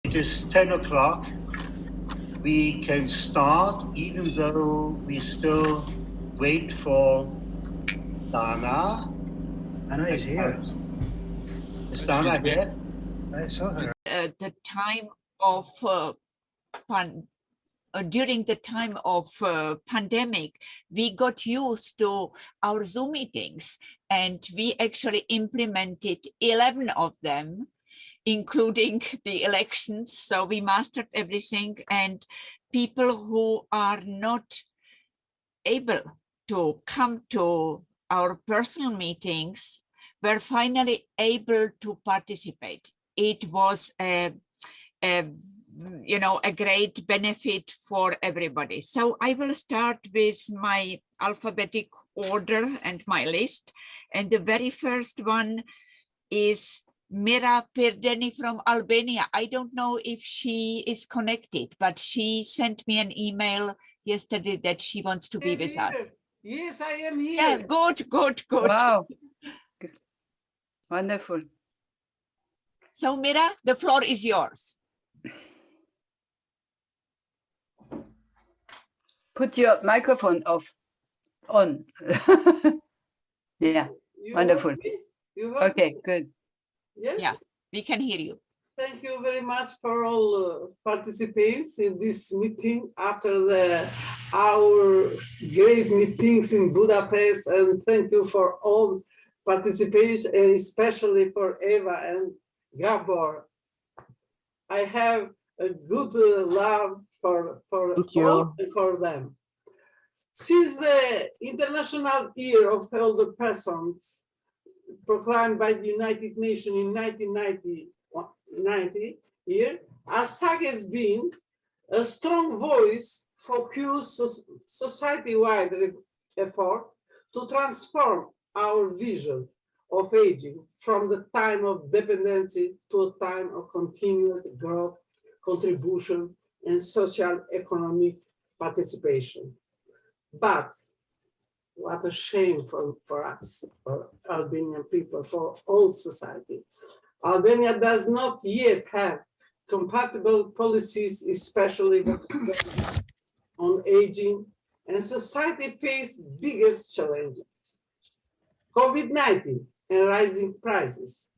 It is 10 o'clock. We can start, even though we still wait for Dana. Anna is here. Is Dana here? I saw her. The time of during the time of pandemic, we got used to our Zoom meetings, and we actually implemented 11 of them, including the elections. So we mastered everything, and people who are not able to come to our personal meetings were finally able to participate. It was a great benefit for everybody. So I will start with my alphabetic order and my list. And the very first one is Mira Pirdeni from Albania. I don't know if she is connected, but she sent me an email yesterday that she wants to be with us. Yes, I am here. Yeah, good. Wow. Good. Wonderful. So Mira, the floor is yours. Put your microphone on. Yeah, You wonderful. heard me? You heard Okay, me? good. Yes. Yeah, we can hear you. Thank you very much for all participants in this meeting after our great meetings in Budapest, and thank you for all participation, and especially for Eva and Gabor. I have a good love for all and for them. Since the International Year of Elder Persons proclaimed by the United Nations in 1990 year, ASAG has been a strong voice for society-wide effort to transform our vision of aging from the time of dependency to a time of continued growth, contribution, and social economic participation. But what a shame for us, for Albanian people, for all society. Albania does not yet have compatible policies, especially on aging, and society faces biggest challenges. COVID-19 and rising prices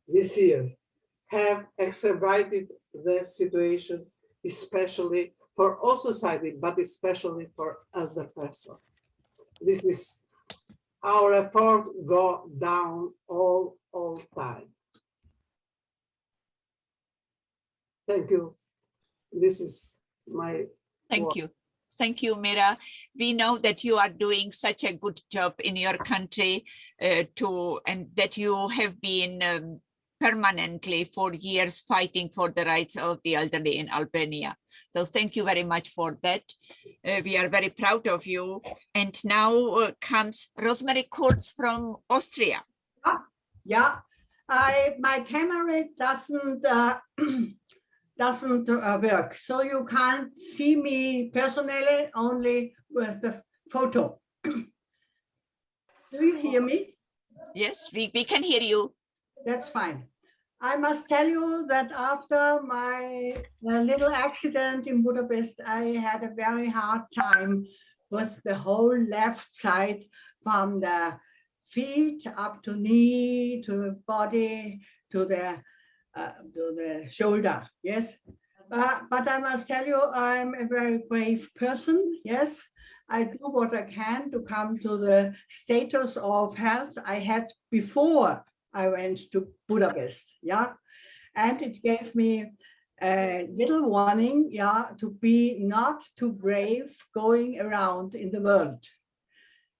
this year have exacerbated the situation, especially for all society, but especially for elder persons. This is our effort go down all time. Thank you. This is my Thank you. Thank you, Mira. We know that you are doing such a good job in your country and that you have been permanently for years fighting for the rights of the elderly in Albania. So thank you very much for that. We are very proud of you. And now comes Rosemary Kurz from Austria. Yeah, my camera doesn't work, so you can't see me personally, only with the photo. Do you hear me? Yes, we can hear you. That's fine. I must tell you that after my little accident in Budapest, I had a very hard time with the whole left side, from the feet up to knee, to the body, to the shoulder. Yes, but I must tell you, I'm a very brave person. Yes, I do what I can to come to the status of health I had before I went to Budapest. Yeah, and it gave me a little warning, yeah, to be not too brave going around in the world.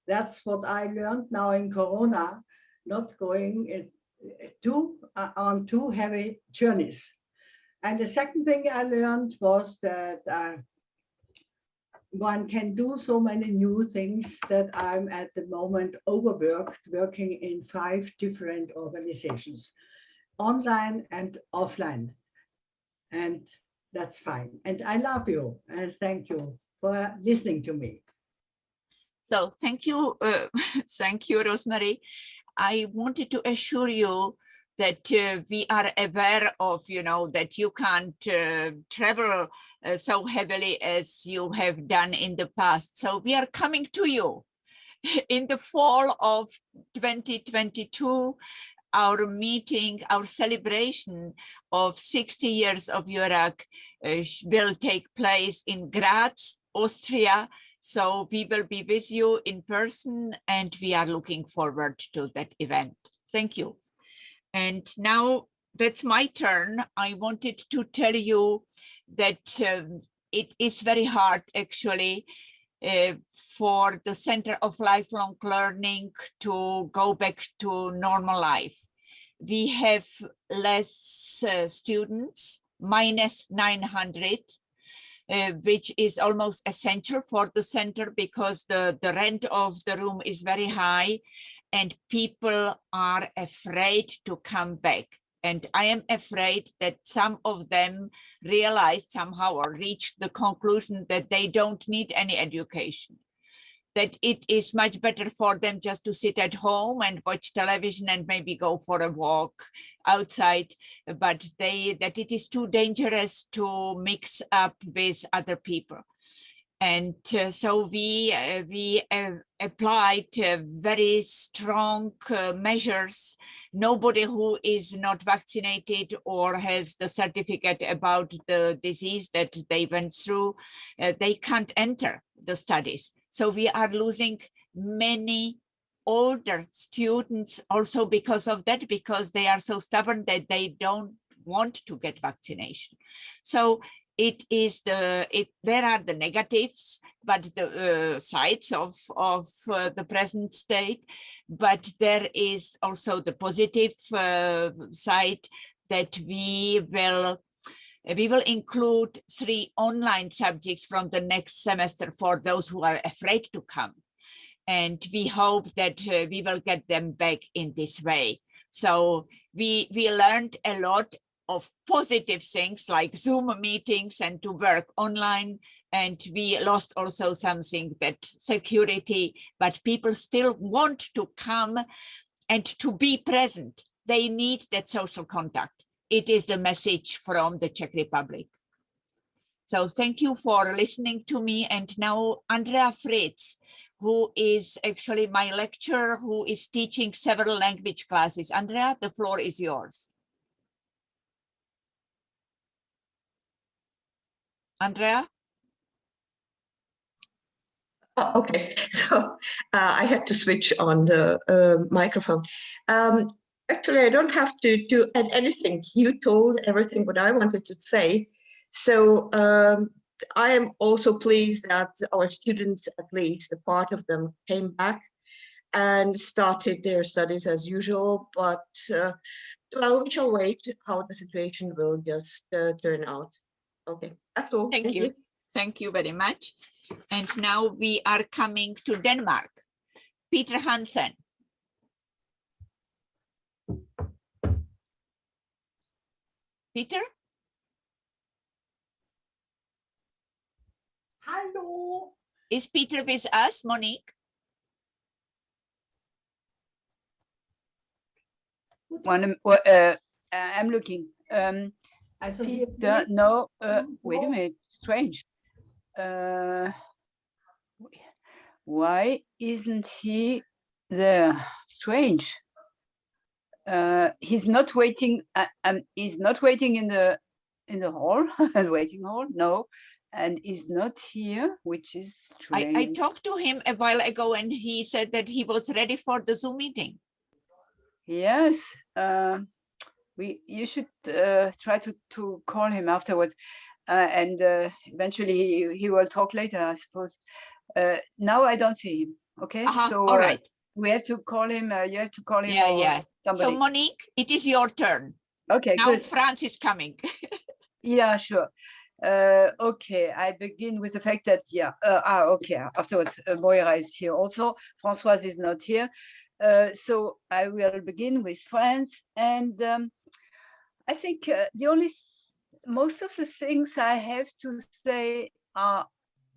That's what I learned now in Corona, not going on too heavy journeys. And the second thing I learned was that one can do so many new things, that I'm at the moment overworked, working in 5 different organizations, online and offline. And that's fine. And I love you, and thank you for listening to me. So thank you, Rosemary. I wanted to assure you that we are aware of, that you can't travel so heavily as you have done in the past. So we are coming to you. In the fall of 2022, our meeting, our celebration of 60 years of EURAG will take place in Graz, Austria. So we will be with you in person, and we are looking forward to that event. Thank you. And now that's my turn. I wanted to tell you that it is very hard, actually, for the Center of Lifelong Learning to go back to normal life. We have less students, minus 900, which is almost essential for the center because the rent of the room is very high and people are afraid to come back. And I am afraid that some of them realized somehow or reached the conclusion that they don't need any education, that it is much better for them just to sit at home and watch television and maybe go for a walk outside, but that it is too dangerous to mix up with other people. And so we applied very strong measures. Nobody who is not vaccinated or has the certificate about the disease that they went through, they can't enter the studies. So we are losing many older students also because of that, because they are so stubborn that they don't want to get vaccination. So it is there are the negatives, but the sides of the present state, but there is also the positive side that we will include 3 online subjects from the next semester for those who are afraid to come. And we hope that we will get them back in this way. So we learned a lot of positive things like Zoom meetings and to work online. And we lost also something, that security, but people still want to come and to be present. They need that social contact. It is the message from the Czech Republic. So thank you for listening to me. And now Andrea Fritz, who is actually my lecturer, who is teaching several language classes. Andrea, the floor is yours. Andrea? Oh, okay, so I had to switch on the microphone. Actually, I don't have to add anything. You told everything what I wanted to say. So I am also pleased that our students, at least a part of them, came back and started their studies as usual. But well, we shall wait how the situation will just turn out. Okay, that's all. Thank you. Thank you very much. And now we are coming to Denmark. Peter Hansen. Peter? Hello. Is Peter with us, Monique? I'm looking. Also Peter, no, wait a minute, strange. Why isn't he there? Strange. He's not waiting. He's not waiting in the hall, waiting hall. No, and he's not here, which is strange. I talked to him a while ago, and he said that he was ready for the Zoom meeting. Yes. You should try to call him afterwards, and eventually he will talk later, I suppose. Now I don't see him. Okay, so all right, we have to call him. You have to call him. Yeah. Somebody. So Monique, it is your turn. Okay, now good. France is coming. Yeah, sure. Okay, I begin with the fact that okay. Afterwards, Moira is here also. Françoise is not here. So I will begin with France, and I think most of the things I have to say are,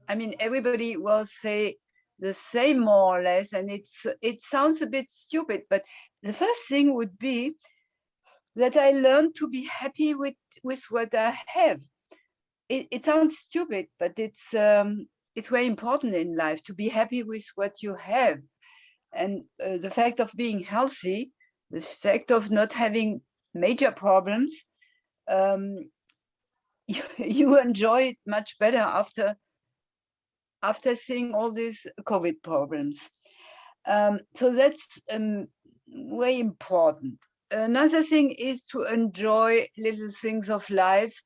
I mean, everybody will say the same more or less, and it sounds a bit stupid, but the first thing would be, that I learned to be happy with what I have. It sounds stupid, but it's very important in life to be happy with what you have. And the fact of being healthy, the fact of not having major problems, you enjoy it much better after seeing all these COVID problems. So that's very important. Another thing is to enjoy little things of life,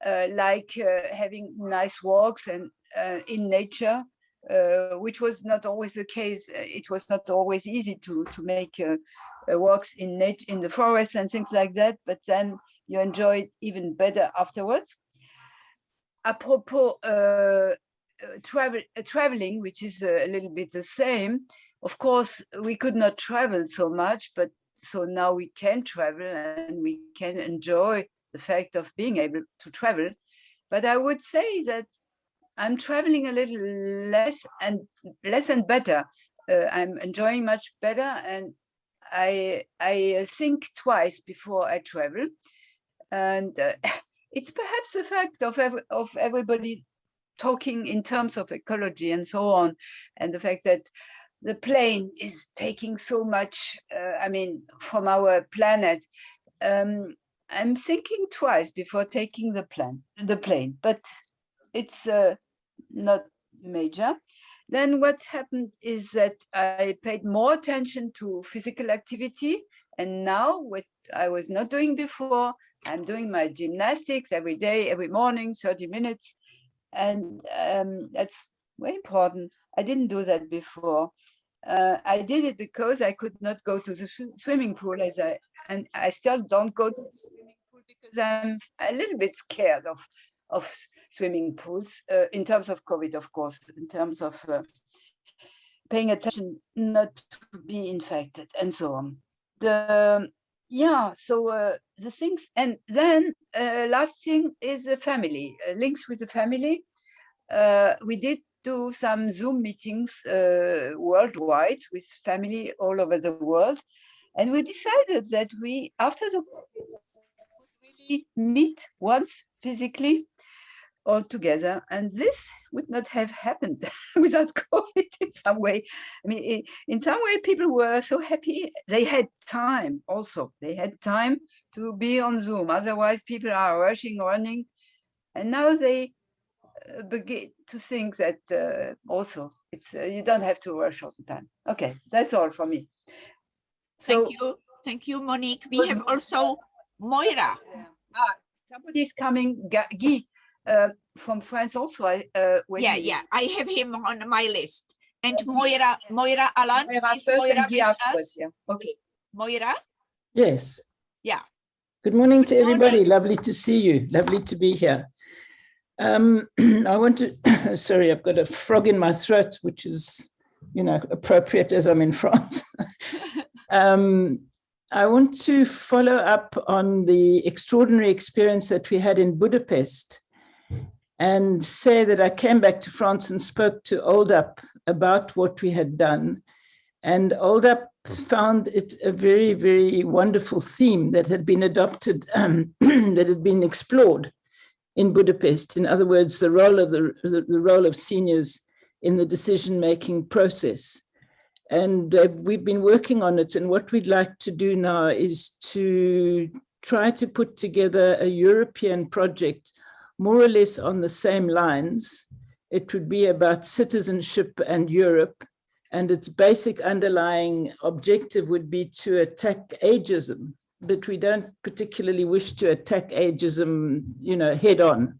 like having nice walks and in nature, which was not always the case. It was not always easy to make walks in the forest and things like that, but then you enjoy it even better afterwards. Apropos traveling, which is a little bit the same. Of course, we could not travel so much, but so now we can travel and we can enjoy the fact of being able to travel. But I would say that I'm traveling a little less and better. I'm enjoying much better, and I think twice before I travel. And it's perhaps the fact of everybody talking in terms of ecology and so on, and the fact that the plane is taking so much, from our planet. I'm thinking twice before taking the plane, but it's not major. Then what happened is that I paid more attention to physical activity, and now what I was not doing before, I'm doing my gymnastics every day, every morning, 30 minutes, and that's very important. I didn't do that before. I did it because I could not go to the swimming pool, and I still don't go to the swimming pool because I'm a little bit scared of swimming pools, in terms of COVID, of course, in terms of paying attention not to be infected and so on. The things, and then last thing is the family, links with the family. We did do some Zoom meetings worldwide with family all over the world. And we decided that we, after the COVID, would really meet once physically all together. And this would not have happened without COVID in some way. I mean, in some way, people were so happy. They had time also. They had time to be on Zoom. Otherwise, people are rushing, running. And now they begin to think that also it's you don't have to rush all the time. Okay, that's all for me. So, thank you, Monique. We have also Moira. Somebody is coming, Guy from France also. I have him on my list. And Moira Alan. Is Moira with us? Yeah. Okay. Moira. Yes. Yeah. Good morning to everybody. Lovely to see you. Lovely to be here. I want to, sorry, I've got a frog in my throat, which is, appropriate as I'm in France. I want to follow up on the extraordinary experience that we had in Budapest and say that I came back to France and spoke to OldUp about what we had done. And OldUp found it a very, very wonderful theme that had been adopted, that had been explored in Budapest. In other words, the role of the role of seniors in the decision-making process. And we've been working on it. And what we'd like to do now is to try to put together a European project more or less on the same lines. It would be about citizenship and Europe. And its basic underlying objective would be to attack ageism. But we don't particularly wish to attack ageism, head on.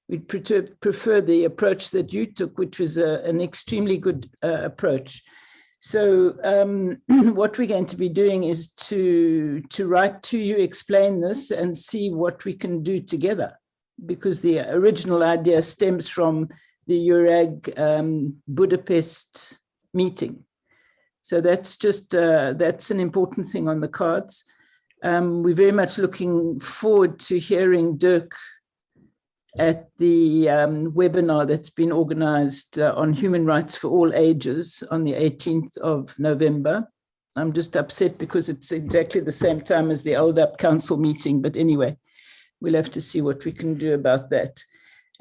We'd prefer the approach that you took, which was an extremely good approach. So what we're going to be doing is to write to you, explain this, and see what we can do together, because the original idea stems from the EURAG Budapest meeting. So that's just, that's an important thing on the cards. We're very much looking forward to hearing Dirk at the webinar that's been organized on human rights for all ages on the 18th of November. I'm just upset because it's exactly the same time as the OLDAP council meeting. But anyway, we'll have to see what we can do about that.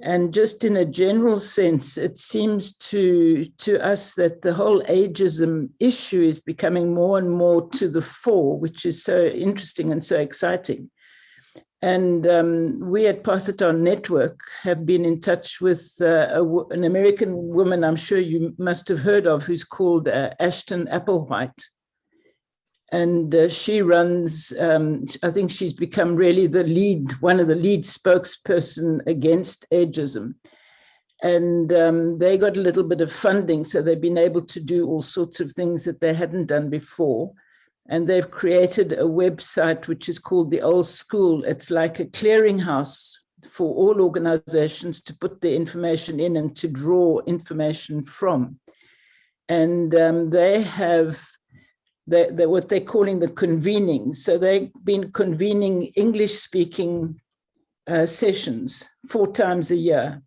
And just in a general sense, it seems to us that the whole ageism issue is becoming more and more to the fore, which is so interesting and so exciting. And we at Pass It On Network have been in touch with an American woman I'm sure you must have heard of, who's called Ashton Applewhite. And she runs, I think she's become really the lead, one of the lead spokesperson against ageism. And they got a little bit of funding, so they've been able to do all sorts of things that they hadn't done before. And they've created a website which is called The Old School. It's like a clearinghouse for all organizations to put their information in and to draw information from. And they have what they're calling the convenings. So they've been convening English-speaking sessions 4 times a year.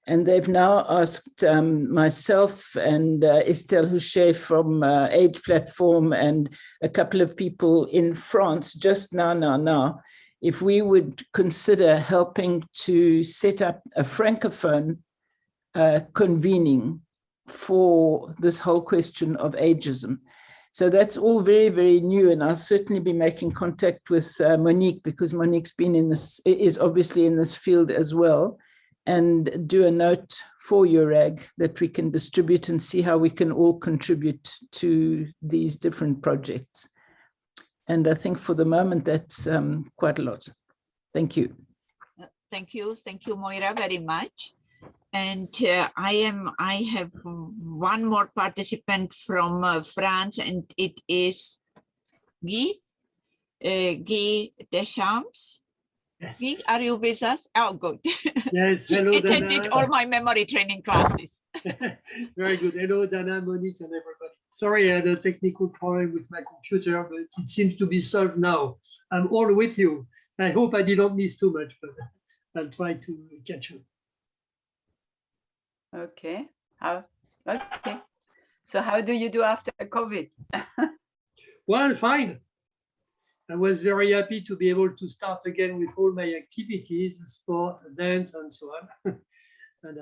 And they've now asked myself and Estelle Houchet from Age Platform and a couple of people in France just now, if we would consider helping to set up a francophone convening for this whole question of ageism. So that's all very, very new, and I'll certainly be making contact with Monique, because Monique's been in this, is obviously in this field as well, and do a note for EURAG that we can distribute and see how we can all contribute to these different projects. And I think for the moment, that's quite a lot. Thank you. Thank you, Moira, very much. And I have one more participant from France, and it is Guy Deschamps. Yes. Guy, are you with us? Oh, good. Yes, hello, He Dana. attended all my memory training classes. Very good. Hello, Dana, Monique, and everybody. Sorry, I had a technical problem with my computer, but it seems to be solved now. I'm all with you. I hope I did not miss too much, but I'll try to catch up. Okay. Okay. So how do you do after COVID? Well, fine. I was very happy to be able to start again with all my activities, sport, dance, and so on. And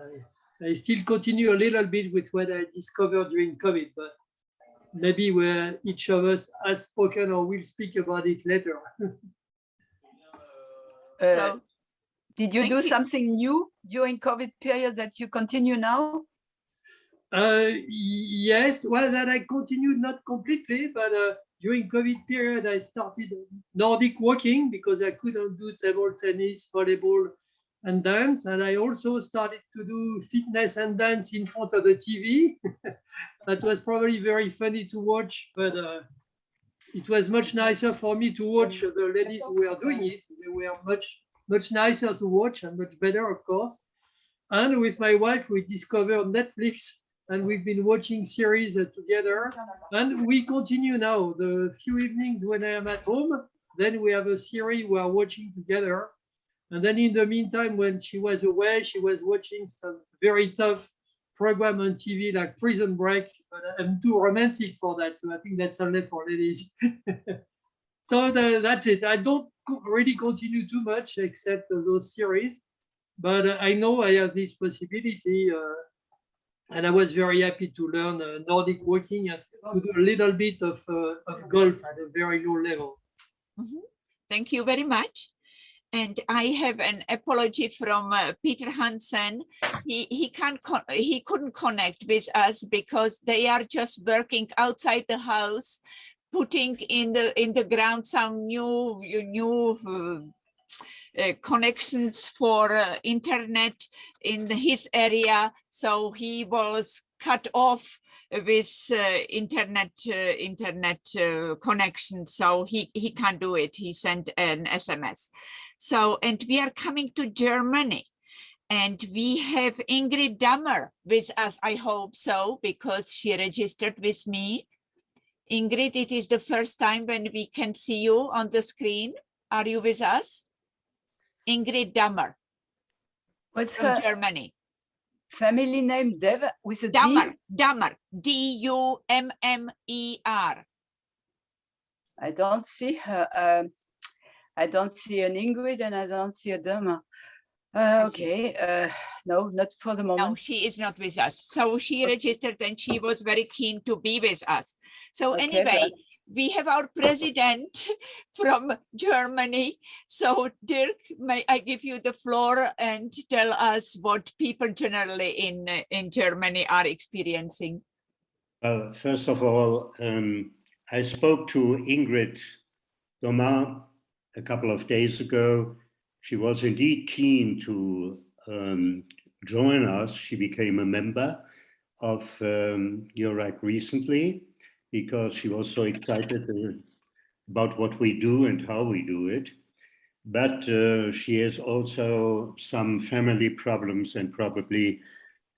I still continue a little bit with what I discovered during COVID, but maybe where each of us has spoken or will speak about it later. So, did you thank do you. something new during COVID period that you continue now? Yes, well, that I continued not completely, but during COVID period, I started Nordic walking because I couldn't do table tennis, volleyball, and dance. And I also started to do fitness and dance in front of the TV. That was probably very funny to watch, but it was much nicer for me to watch the ladies who were doing it. They were much nicer to watch and much better, of course. And with my wife, we discovered Netflix, and we've been watching series together. And we continue now. The few evenings when I am at home, then we have a series we are watching together. And then in the meantime, when she was away, she was watching some very tough program on TV like Prison Break, but I'm too romantic for that. So I think that's only for ladies. So that's it. I don't really continue too much except those series, but I know I have this possibility. And I was very happy to learn Nordic walking and to do a little bit of golf at a very low level. Mm-hmm. Thank you very much. And I have an apology from Peter Hansen. He couldn't connect with us because they are just working outside the house, putting in the ground some new connections for internet in his area. So he was cut off with internet connection, so he can't do it. He sent an SMS. So, and we are coming to Germany, and we have Ingrid Dammer with us, I hope so, because she registered with me. Ingrid, it is the first time when we can see you on the screen. Are you with us? Ingrid Dammer. What's from her Germany. family name? Dev with a Dammer, D? Dammer, D-U-M-M-E-R. I don't see her. I don't see an Ingrid and I don't see a Dema. Okay, no, not for the moment. No, she is not with us. So she registered and she was very keen to be with us. So Okay, anyway, we have our president from Germany. So Dirk, may I give you the floor and tell us what people generally in Germany are experiencing? Well, first of all, I spoke to Ingrid Domain a couple of days ago. She was indeed keen to join us. She became a member of EURAG recently because she was so excited about what we do and how we do it. But she has also some family problems, and probably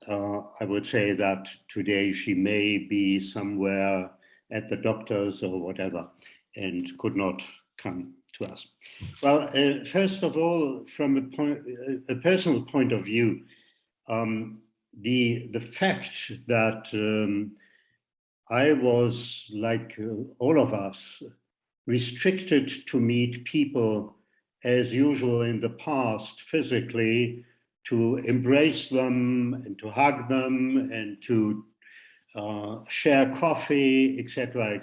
I would say that today she may be somewhere at the doctor's or whatever and could not come to us. Well, first of all, from a personal point of view, the fact that I was, like all of us, restricted to meet people as usual in the past physically, to embrace them and to hug them and to share coffee, etc.,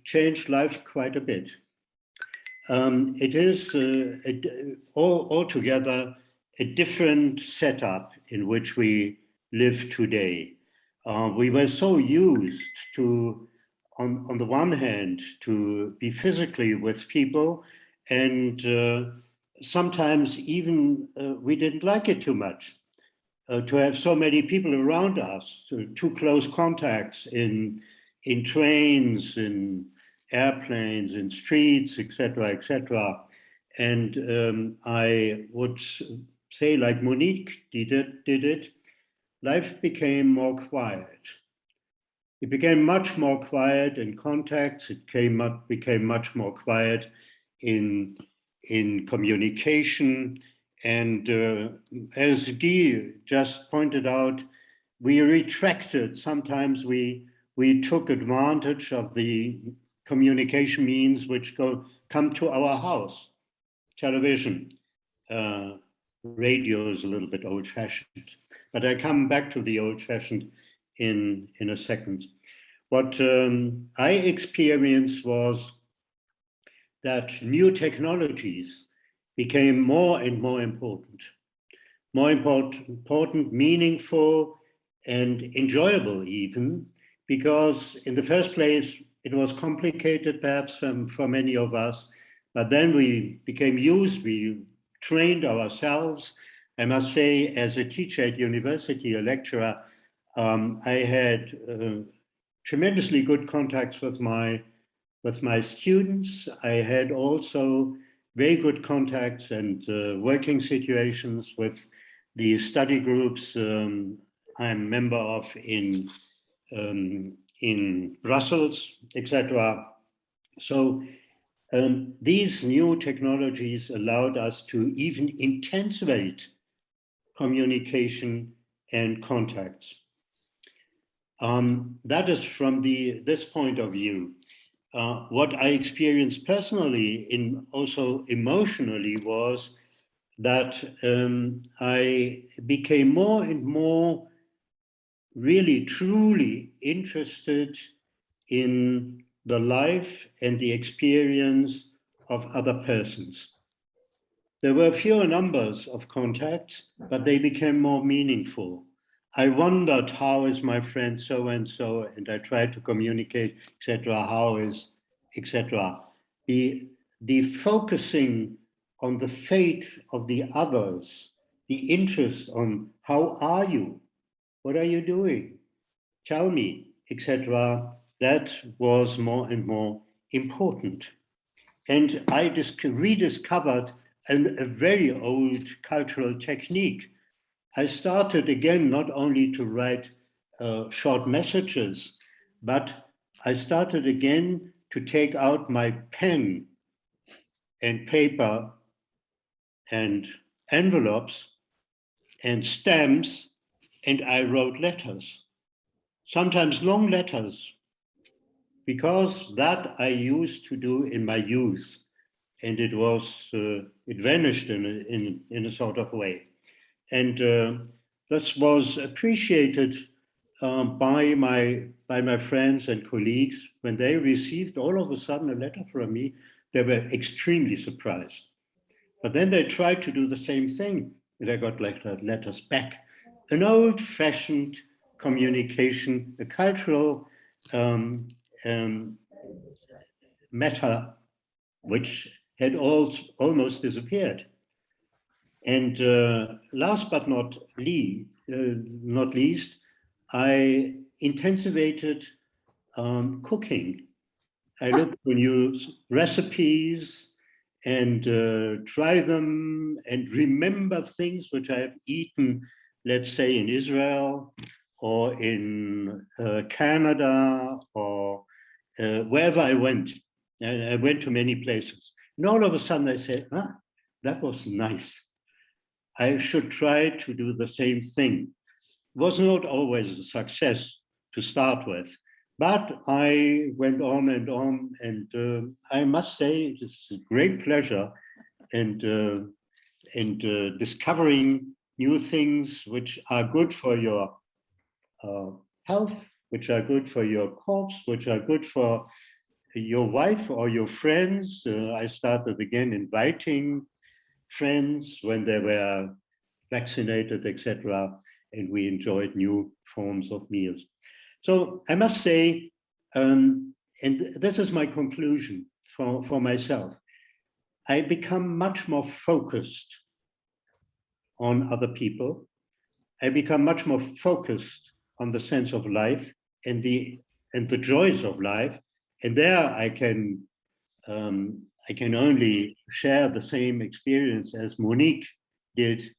changed life quite a bit. It is altogether a different setup in which we live today. We were so used to, on the one hand, to be physically with people, and sometimes even we didn't like it too much to have so many people around us, too close contacts in trains, in airplanes, in streets, etc. And I would say, like Monique did it, life became more quiet. It became much more quiet in contacts. It became much more quiet in communication. And as Guy just pointed out, we retracted. Sometimes we took advantage of the communication means which come to our house. Television, radio is a little bit old-fashioned, but I come back to the old-fashioned in a second. What I experienced was that new technologies became more and more important, meaningful, and enjoyable even, because in the first place, it was complicated perhaps for many of us, but then we became used, we trained ourselves. I must say, as a teacher at university, a lecturer, I had tremendously good contacts with my students. I had also very good contacts and working situations with the study groups I'm a member of in Brussels, etc. So these new technologies allowed us to even intensivate communication and contacts. That is from this point of view. What I experienced personally and also emotionally was that I became more and more really truly interested in the life and the experience of other persons. There were fewer numbers of contacts, but they became more meaningful. I wondered, how is my friend so-and-so, and I tried to communicate, etc., how is, etc. The focusing on the fate of the others, the interest on how are you, what are you doing, tell me, etc., that was more and more important. And I rediscovered a very old cultural technique. I started again not only to write short messages, but I started again to take out my pen and paper and envelopes and stamps, and I wrote letters, sometimes long letters, because that I used to do in my youth, and it vanished in a sort of way. And this was appreciated by my friends and colleagues. When they received all of a sudden a letter from me, they were extremely surprised. But then they tried to do the same thing, and I got letters back. An old-fashioned communication, a cultural matter which had almost disappeared. And last but not least, I intensivated cooking. I looked for new recipes and try them and remember things which I have eaten, let's say in Israel or in Canada or wherever I went. And I went to many places. And all of a sudden I said, that was nice. I should try to do the same thing. It was not always a success to start with, but I went on, and I must say it is a great pleasure and discovering new things which are good for your health, which are good for your corpse, which are good for your wife or your friends. I started again inviting friends when they were vaccinated, etc., and we enjoyed new forms of meals. So I must say, and this is my conclusion for myself, I become much more focused on other people. I become much more focused on the sense of life and the joys of life. And there I can only share the same experience as Monique did.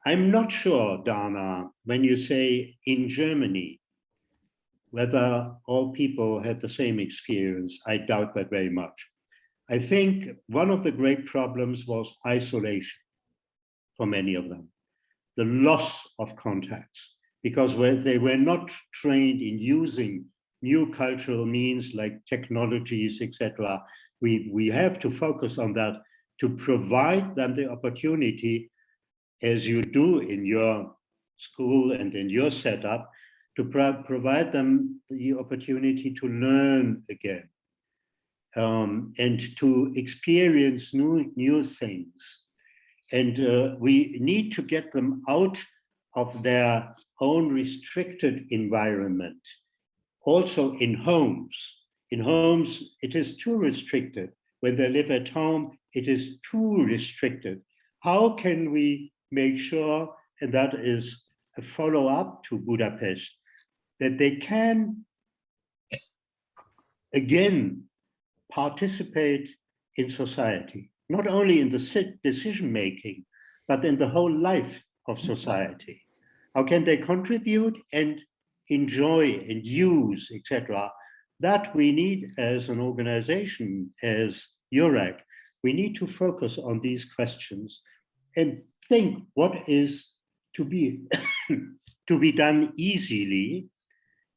I'm not sure, Dana, when you say in Germany, whether all people had the same experience. I doubt that very much. I think one of the great problems was isolation for many of them, the loss of contacts, because they were not trained in using new cultural means like technologies, etc. We have to focus on that to provide them the opportunity, as you do in your school and in your setup, to provide them the opportunity to learn again and to experience new things. And we need to get them out of their own restricted environment. Also in homes. In homes, it is too restricted. When they live at home, it is too restricted. How can we make sure, and that is a follow-up to Budapest, that they can again participate in society, not only in the decision-making, but in the whole life of society? How can they contribute and enjoy and use, etc.? That we need as an organization, as EURAG. We need to focus on these questions and think what is to be to be done easily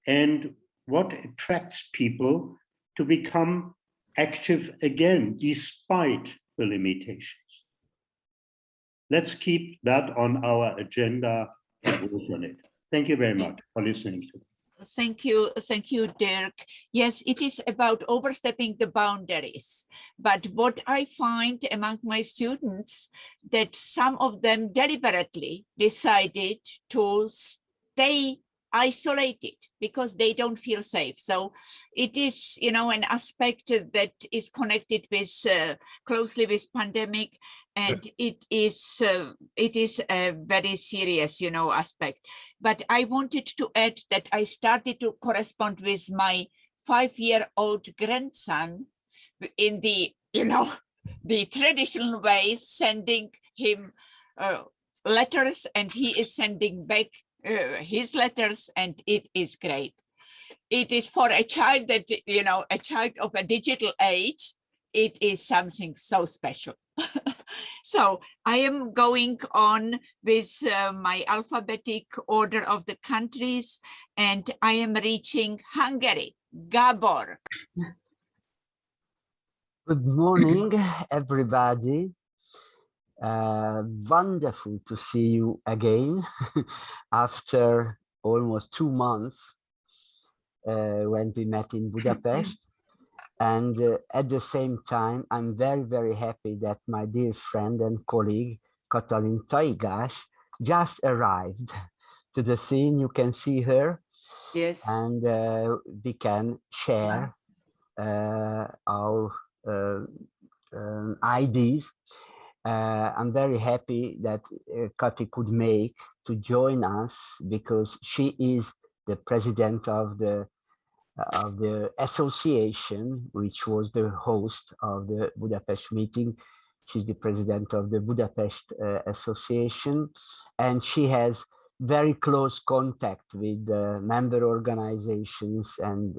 and what attracts people to become active again despite the limitations. Let's keep that on our agenda and work on it. Thank you very much for listening to me. Thank you, Dirk. Yes, it is about overstepping the boundaries. But what I find among my students, that some of them deliberately decided to stay isolated because they don't feel safe. So it is, an aspect that is connected with closely with pandemic, and it is a very serious, aspect. But I wanted to add that I started to correspond with my 5-year-old grandson in the, the traditional way, sending him letters, and he is sending back his letters, and it is great. It is for a child that, a child of a digital age, it is something so special. So I am going on with my alphabetic order of the countries, and I am reaching Hungary. Gabor. Good morning, everybody. Wonderful to see you again after almost 2 months when we met in Budapest. And at the same time, I'm very, very happy that my dear friend and colleague, Katalin Taigas, just arrived to the scene. You can see her. Yes. And we can share our ideas. I'm very happy that Kati could make to join us because she is the president of the association, which was the host of the Budapest meeting. She's the president of the Budapest Association, and she has very close contact with member organizations and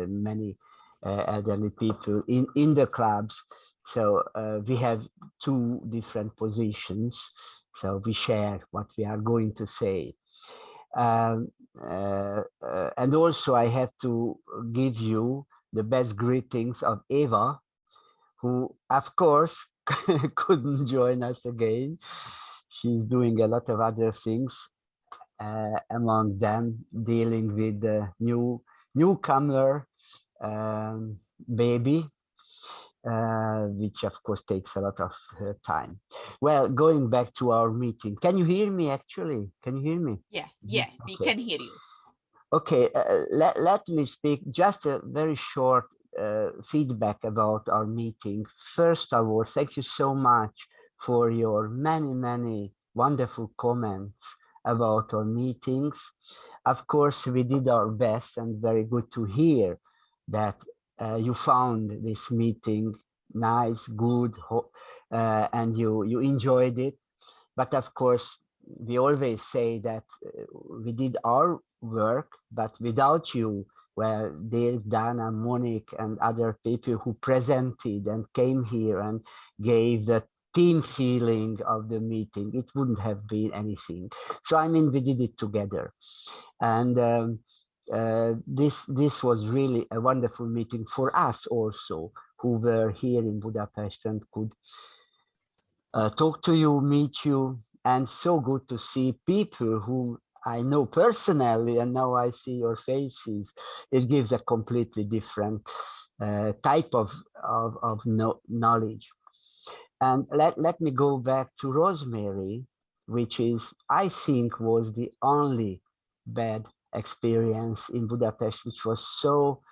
many elderly people in the clubs. So we have two different positions. So we share what we are going to say. And also I have to give you the best greetings of Eva, who of course couldn't join us again. She's doing a lot of other things, among them dealing with the newcomer baby, which of course takes a lot of time. Well, going back to our meeting, can you hear me actually? Can you hear me? Yeah, we Okay. can hear you. Okay, let me speak just a very short feedback about our meeting. First of all, thank you so much for your many wonderful comments about our meetings. Of course, we did our best, and very good to hear that you found this meeting nice, good, and you enjoyed it. But of course, we always say that we did our work, but without you, well, Dave, Dana, Monique, and other people who presented and came here and gave the team feeling of the meeting, it wouldn't have been anything. So I mean, we did it together, and this was really a wonderful meeting for us also, who were here in Budapest and could talk to you, meet you, and so good to see people who I know personally, and now I see your faces. It gives a completely different type of knowledge. And let me go back to Rosemary, which is, I think, was the only bad experience in Budapest, which was so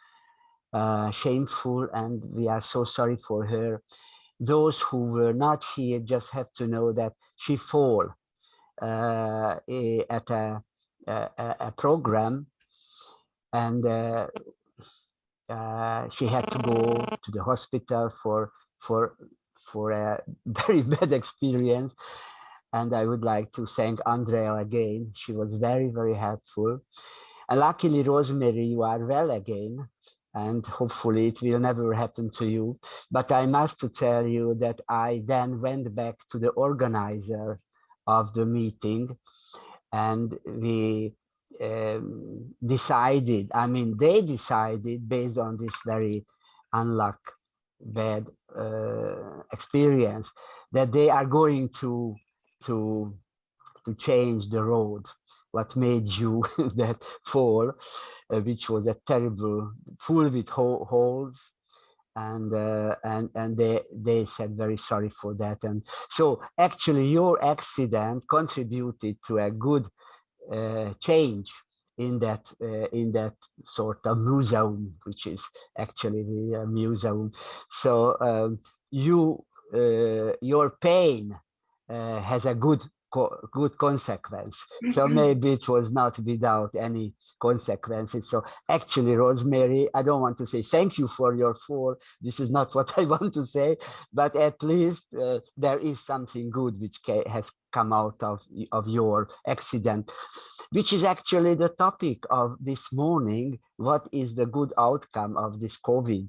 shameful, and we are so sorry for her. Those who were not here just have to know that she fell at a program, and she had to go to the hospital for a very bad experience. And I would like to thank Andrea again. She was very helpful. And luckily, Rosemary, you are well again, and hopefully it will never happen to you. But I must to tell you that I then went back to the organizer of the meeting, and we decided, I mean, they decided based on this very bad experience, that they are going to change the road. What made you that fall, which was a terrible, full with holes, and they said very sorry for that. And so actually your accident contributed to a good change in that sort of museum, which is actually the museum. So your pain has a good consequence. So maybe it was not without any consequences. So actually, Rosemary, I don't want to say thank you for your fall. This is not what I want to say, but at least there is something good which has come out of your accident, which is actually the topic of this morning. What is the good outcome of this COVID?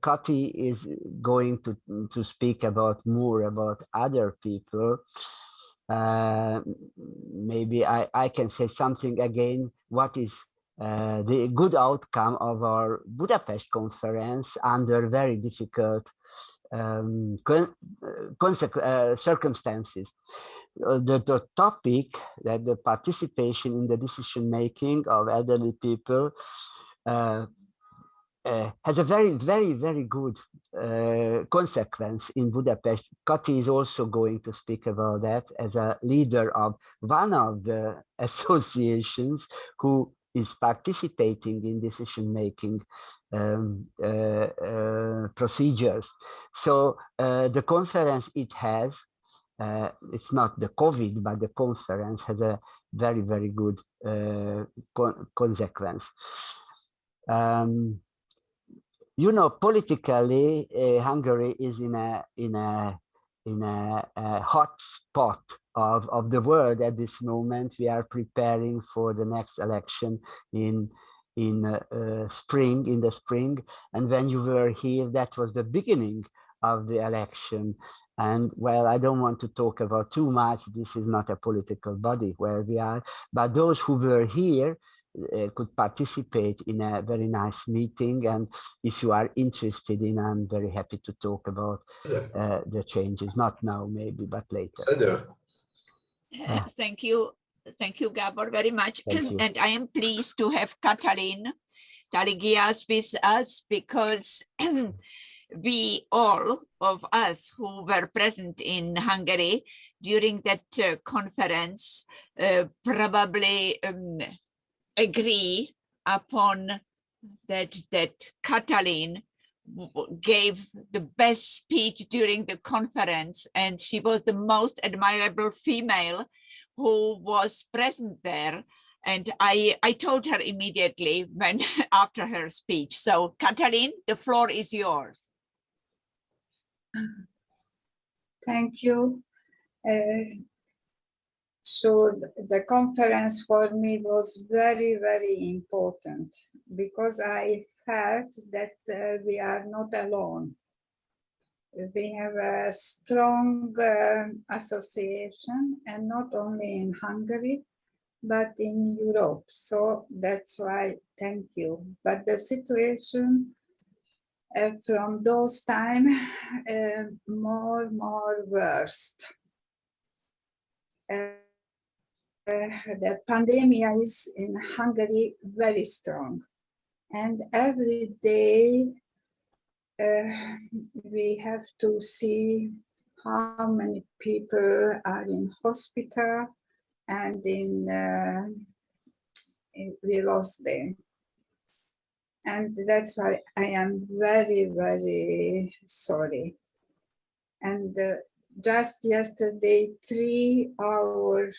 Kati is going to speak about more about other people, maybe I can say something again, what is the good outcome of our Budapest conference under very difficult circumstances. The topic that the participation in the decision making of elderly people has a very, very, very good consequence in Budapest. Kati is also going to speak about that as a leader of one of the associations who is participating in decision-making procedures. So the conference it has, it's not the COVID, but the conference has a very, very good consequence. You know, politically, Hungary is in a hot spot of the world at this moment. We are preparing for the next election in the spring. And when you were here, that was the beginning of the election. And well, I don't want to talk about too much. This is not a political body where we are, but those who were here could participate in a very nice meeting. And if you are interested in, I'm very happy to talk about the changes, not now maybe, but later. Thank you, Gabor, very much. And I am pleased to have Katalin Taligias with us, because we all of us who were present in Hungary during that conference probably agree upon that Katalin gave the best speech during the conference, and she was the most admirable female who was present there. And I told her immediately when after her speech. So Katalin, the floor is yours. Thank you. So the conference for me was very, very important, because I felt that we are not alone. We have a strong association, and not only in Hungary, but in Europe. So that's why, thank you. But the situation from those time more worst. The pandemic is in Hungary very strong, and every day we have to see how many people are in hospital, and we lost them. And that's why I am very, very sorry. And just yesterday, 3 our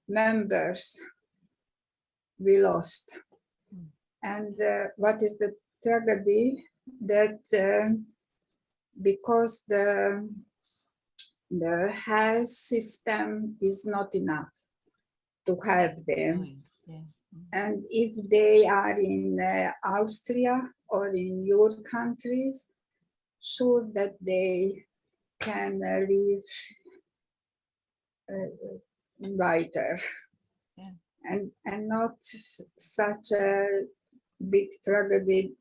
members we lost. And what is the tragedy? That because the health system is not enough to help them. And if they are in Austria or in your countries, so that they can live brighter, and not such a big tragedy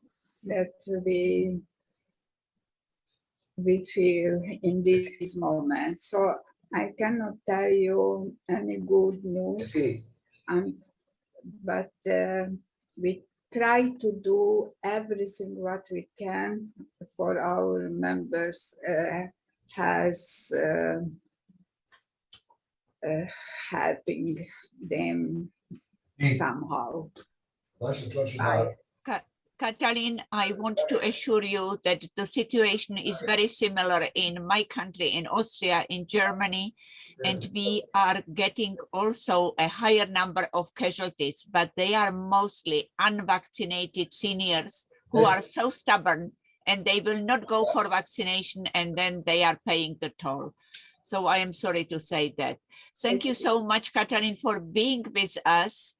that we feel in this moment. So I cannot tell you any good news, but we try to do everything what we can for our members' health, helping them somehow. Katalin, I want to assure you that the situation is very similar in my country, in Austria, in Germany, and we are getting also a higher number of casualties, but they are mostly unvaccinated seniors who are so stubborn, and they will not go for vaccination, and then they are paying the toll. So I am sorry to say that. Thank you so much, Katalin, for being with us,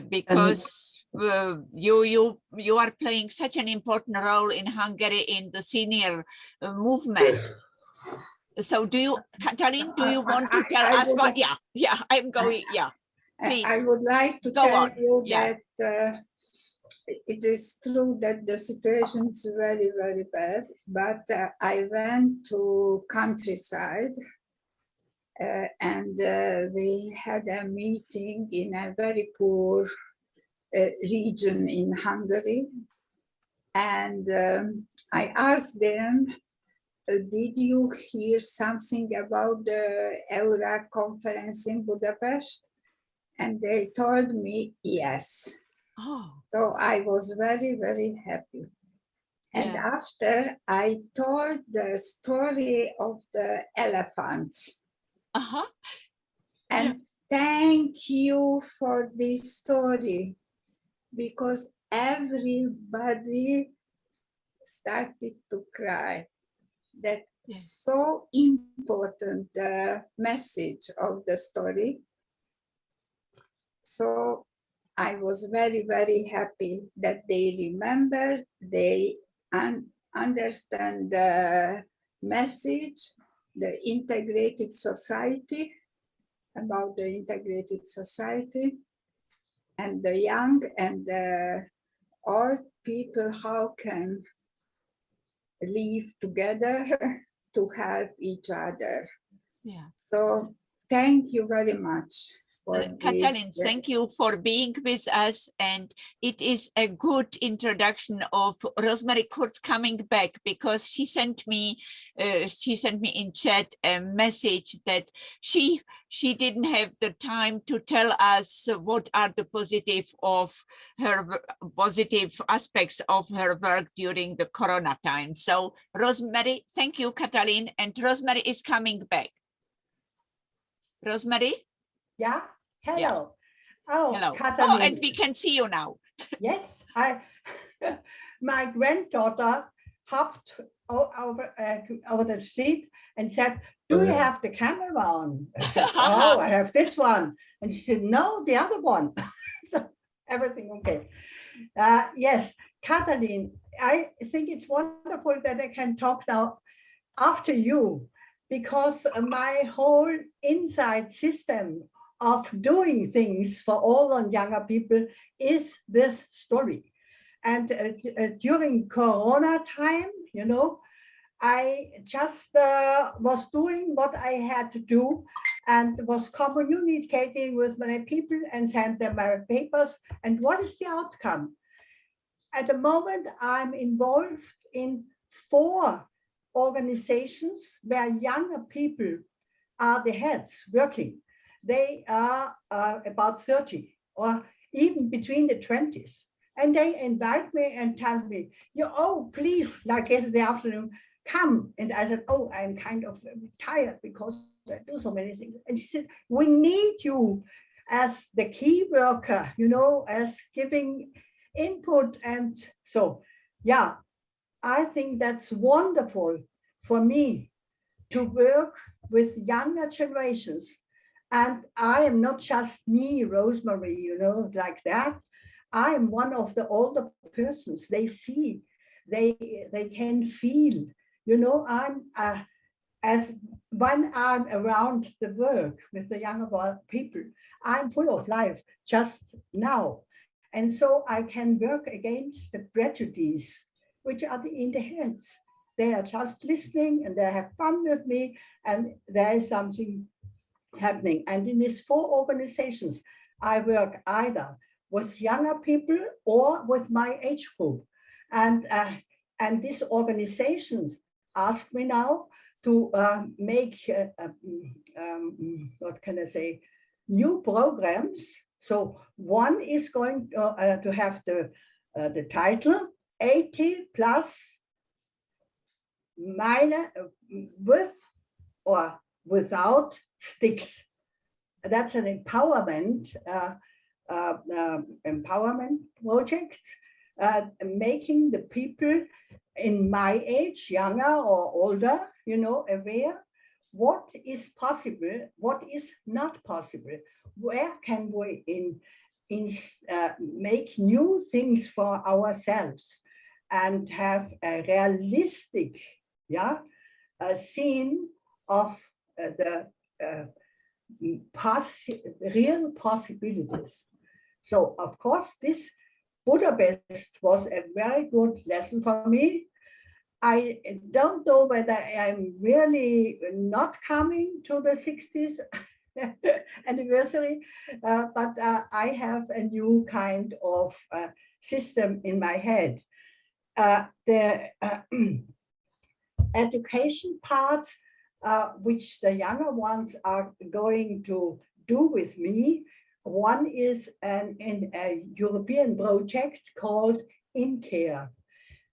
because you are playing such an important role in Hungary in the senior movement. So do you, Katalin, do you want to I- tell I us would- what? Yeah, I'm going, yeah. I Please. would like to Go tell on. you Yeah. that it is true that the situation is very, very bad, but I went to countryside and we had a meeting in a very poor region in Hungary. And I asked them, did you hear something about the EURAG conference in Budapest? And they told me yes. Oh, So I was very, very happy. And yeah. after I told the story of the elephants. Uh-huh. And thank you for this story, because everybody started to cry. That so important, the message of the story. So I was very, very happy that they remember, they understand the message, the integrated society, about the integrated society, and the young and the old people, how can live together to help each other. Yeah. So thank you very much. Katalin, thank you for being with us, and it is a good introduction of Rosemary Kurz coming back, because she sent me in chat a message that she didn't have the time to tell us what are the positive aspects of her work during the Corona time. So Rosemary, thank you, Katalin, and Rosemary is coming back. Rosemary? Yeah. Hello. Yeah. Oh, Hello. Katalin. Oh, and we can see you now. Yes, my granddaughter hopped over the street and said, "Do you have the camera on?" I said, "Oh, I have this one." And she said, "No, the other one." So everything okay. Yes, Katalin, I think it's wonderful that I can talk now after you, because my whole inside system of doing things for all on younger people is this story. And during Corona time, you know, I just was doing what I had to do and was communicating with my people and sent them my papers. And what is the outcome? At the moment, I'm involved in 4 organizations where younger people are the heads working. They are about 30 or even between the 20s. And they invite me and tell me, "Oh, please, like yesterday afternoon, come." And I said, "Oh, I'm kind of tired because I do so many things." And she said, "We need you as the key worker, you know, as giving input." And so, yeah, I think that's wonderful for me to work with younger generations. And I am not just me, Rosemary, you know, like that. I am one of the older persons. They see, they can feel, you know, I'm as when I'm around the work with the younger people, I'm full of life just now. And so I can work against the prejudice, which are in the heads. They are just listening and they have fun with me, and there is something happening. And in these 4 organizations, I work either with younger people or with my age group. And these organizations ask me now to make, what can I say, new programs. So one is going to have the title 80 plus minor with or without sticks. That's an empowerment project, making the people in my age, younger or older, you know, aware what is possible, what is not possible, where can we make new things for ourselves and have a realistic, scene of the real possibilities. So of course, this Budapest was a very good lesson for me. I don't know whether I'm really not coming to the 60th anniversary, but I have a new kind of system in my head. The education parts, which the younger ones are going to do with me. One is a European project called In Care,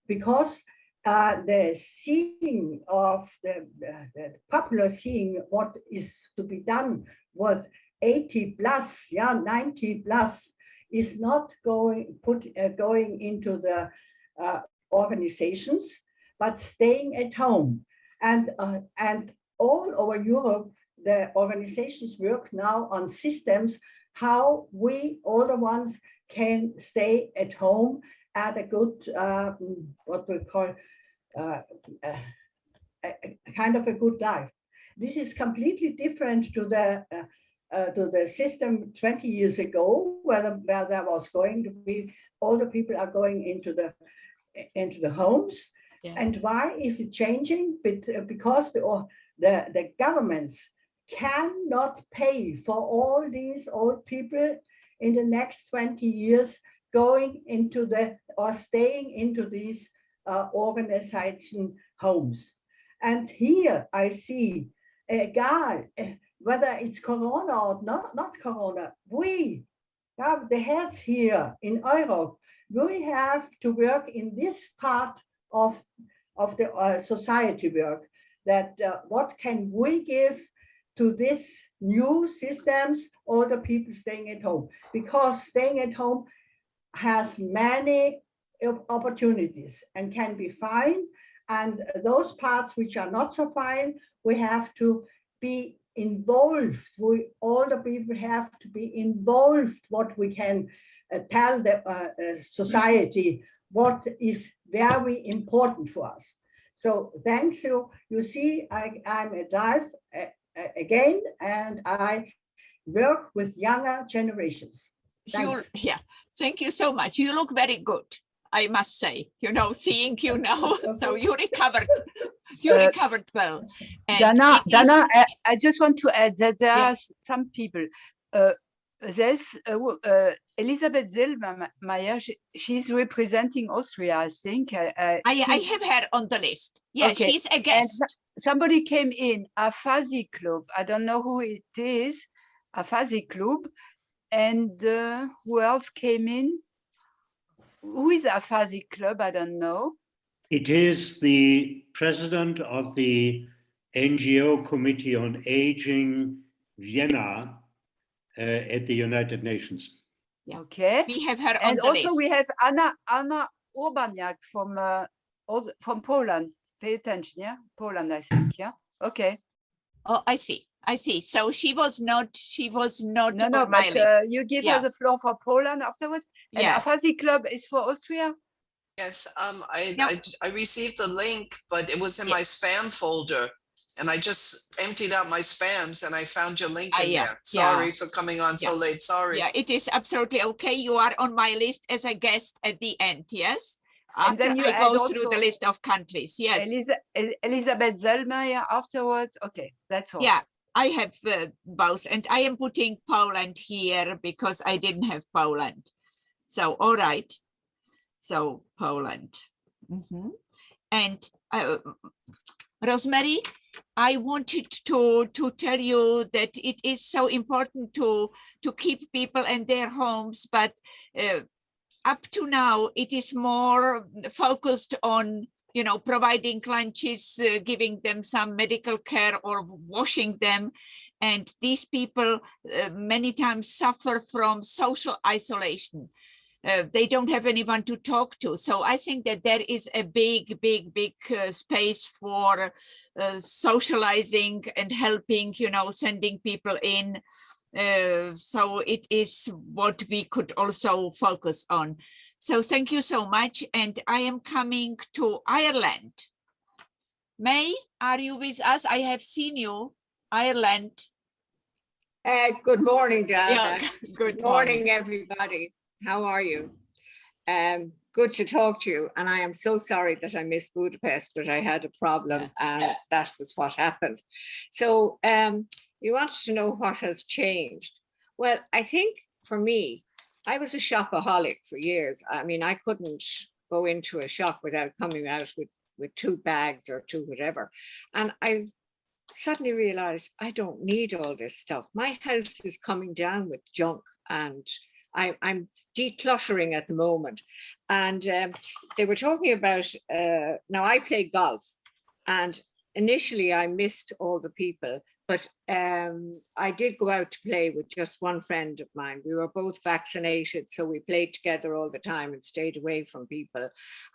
because the seeing of the popular seeing what is to be done with 80 plus, 90 plus, is not going into the organizations, but staying at home. And all over Europe, the organizations work now on systems how we, all the ones, can stay at home at a good, what we call, a kind of a good life. This is completely different to the system 20 years ago, where there was going to be, all the people are going into the homes. Yeah. And why is it changing? Because the governments cannot pay for all these old people in the next 20 years going into or staying into these organization homes. And here I see, whether it's Corona or not Corona, we have the heads here in EURAG. We have to work in this part of the society work, that what can we give to this new systems, all the people staying at home, because staying at home has many opportunities and can be fine. And those parts which are not so fine, we have to be involved. All the people have to be involved, what we can tell the society, what is very important for us. So thanks you. You see, I'm alive again, and I work with younger generations. Yeah, thank you so much. You look very good, I must say, seeing you now. So you recovered well. And Dana, I just want to add that there are some people. There's Elisabeth Zellmeyer, she's representing Austria, I think. I have her on the list. Yeah, okay. She's a guest. And somebody came in, a Fuzzy Club. I don't know who it is, a Fuzzy Club. And who else came in? Who is a Fuzzy Club? I don't know. It is the president of the NGO Committee on Aging, Vienna, at the United Nations. Yeah. Okay. We have her on and the also list. We have Anna Urbaniak from Poland. Pay attention, yeah? Poland, I think, yeah? Okay. Oh, I see. So she was not no, on my but list. You give her the floor for Poland afterwards. And yeah. Afazi Club is for Austria? Yes, I received the link, but it was in my spam folder. And I just emptied out my spams and I found your link in there. Sorry for coming on so late. Sorry. Yeah, it is absolutely okay. You are on my list as a guest at the end, yes? And then you I go through the list of countries, yes. Elisabeth Zellmeyer afterwards. Okay, that's all. Yeah, I have both. And I am putting Poland here because I didn't have Poland. So, all right. So, Poland. Mm-hmm. And Rosemary, I wanted to tell you that it is so important to keep people in their homes, but up to now, it is more focused on, providing lunches, giving them some medical care or washing them. And these people many times suffer from social isolation. They don't have anyone to talk to. So I think that there is a big space for socializing and helping, sending people in. So it is what we could also focus on. So thank you so much. And I am coming to Ireland. May, are you with us? I have seen you, Ireland. Good morning, Dana. Yeah, good morning, everybody. How are you? Good to talk to you. And I am so sorry that I missed Budapest, but I had a problem and that was what happened. So you wanted to know what has changed. Well, I think for me, I was a shopaholic for years. I mean, I couldn't go into a shop without coming out with 2 bags or 2 whatever. And I suddenly realized I don't need all this stuff. My house is coming down with junk and I'm decluttering at the moment. And they were talking about, now I play golf and initially I missed all the people, but I did go out to play with just one friend of mine. We were both vaccinated, so we played together all the time and stayed away from people.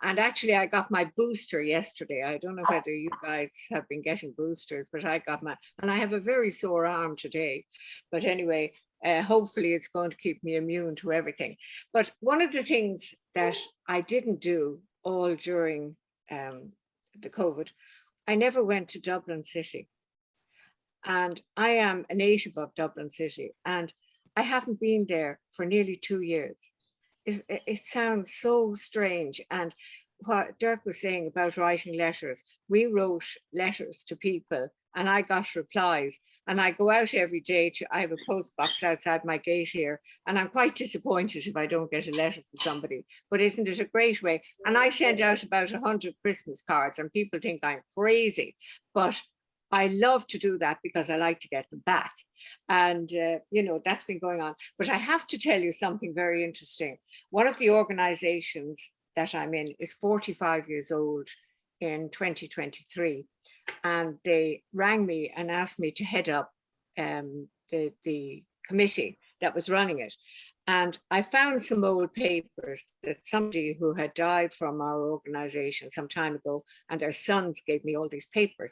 And actually I got my booster yesterday. I don't know whether you guys have been getting boosters, but I got my, and I have a very sore arm today. But anyway, hopefully it's going to keep me immune to everything. But one of the things that I didn't do all during the COVID, I never went to Dublin City. And I am a native of Dublin City and I haven't been there for nearly 2 years. It sounds so strange. And what Dirk was saying about writing letters, we wrote letters to people and I got replies. And I go out every day I have a post box outside my gate here, and I'm quite disappointed if I don't get a letter from somebody. But isn't it a great way? And I send out about 100 Christmas cards and people think I'm crazy, but I love to do that because I like to get them back. And, you know, that's been going on. But I have to tell you something very interesting. One of the organizations that I'm in is 45 years old in 2023. And they rang me and asked me to head up the committee that was running it. And I found some old papers that somebody who had died from our organization some time ago, and their sons gave me all these papers.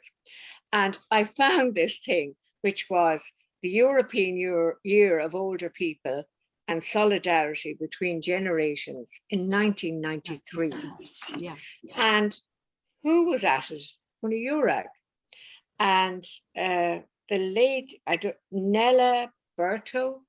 And I found this thing, which was the European Year of Older People and Solidarity Between Generations in 1993. Yeah. And who was at it? On a EURAG. And the late, Nella Berto,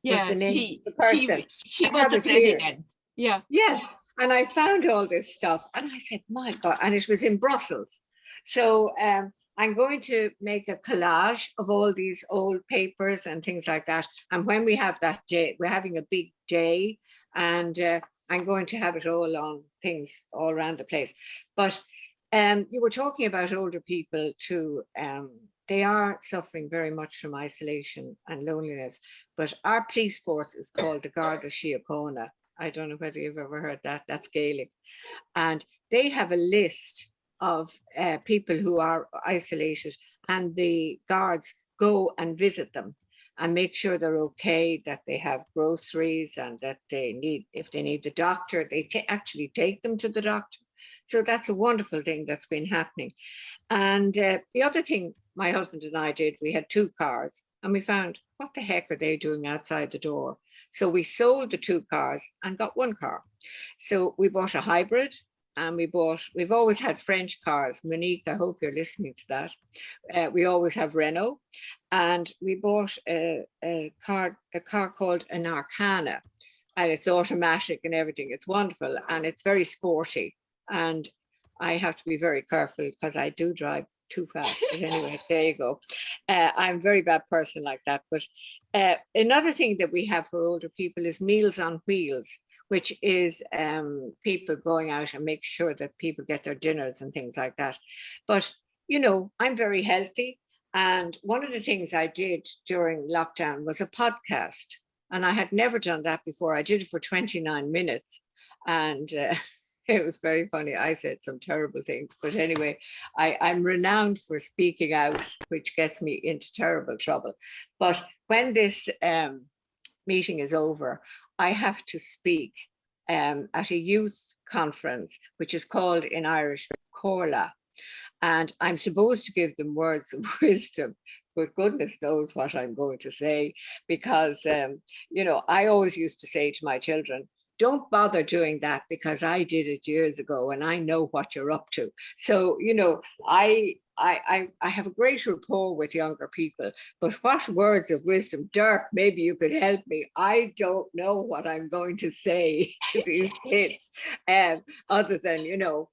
yeah, the name of the person. She was the president. Here. Yeah. Yes. And I found all this stuff and I said, my God, and it was in Brussels. So I'm going to make a collage of all these old papers and things like that. And when we have that day, we're having a big day, and I'm going to have it all on things all around the place. But you were talking about older people too. They are suffering very much from isolation and loneliness. But our police force is called the Garda Síochána. I don't know whether you've ever heard that. That's Gaelic. And they have a list of people who are isolated, and the guards go and visit them and make sure they're okay, that they have groceries, and that they need, if they need the doctor, they actually take them to the doctor. So that's a wonderful thing that's been happening. And the other thing my husband and I did, we had 2 cars and we found, what the heck are they doing outside the door? So we sold the 2 cars and got 1 car. So we bought a hybrid, and we've always had French cars. Monique, I hope you're listening to that. We always have Renault, and we bought a car called an Arcana, and it's automatic and everything. It's wonderful and it's very sporty. And I have to be very careful because I do drive too fast. But anyway, there you go. I'm a very bad person like that. But another thing that we have for older people is Meals on Wheels, which is people going out and make sure that people get their dinners and things like that. But, you know, I'm very healthy. And one of the things I did during lockdown was a podcast. And I had never done that before. I did it for 29 minutes. And it was very funny. I said some terrible things, but anyway, I'm renowned for speaking out, which gets me into terrible trouble. But when this meeting is over, I have to speak at a youth conference, which is called in Irish Corla. And I'm supposed to give them words of wisdom, but goodness knows what I'm going to say, because, you know, I always used to say to my children, don't bother doing that because I did it years ago and I know what you're up to. So, you know, I have a great rapport with younger people, but what words of wisdom, Dirk, maybe you could help me. I don't know what I'm going to say to these kids, other than, you know,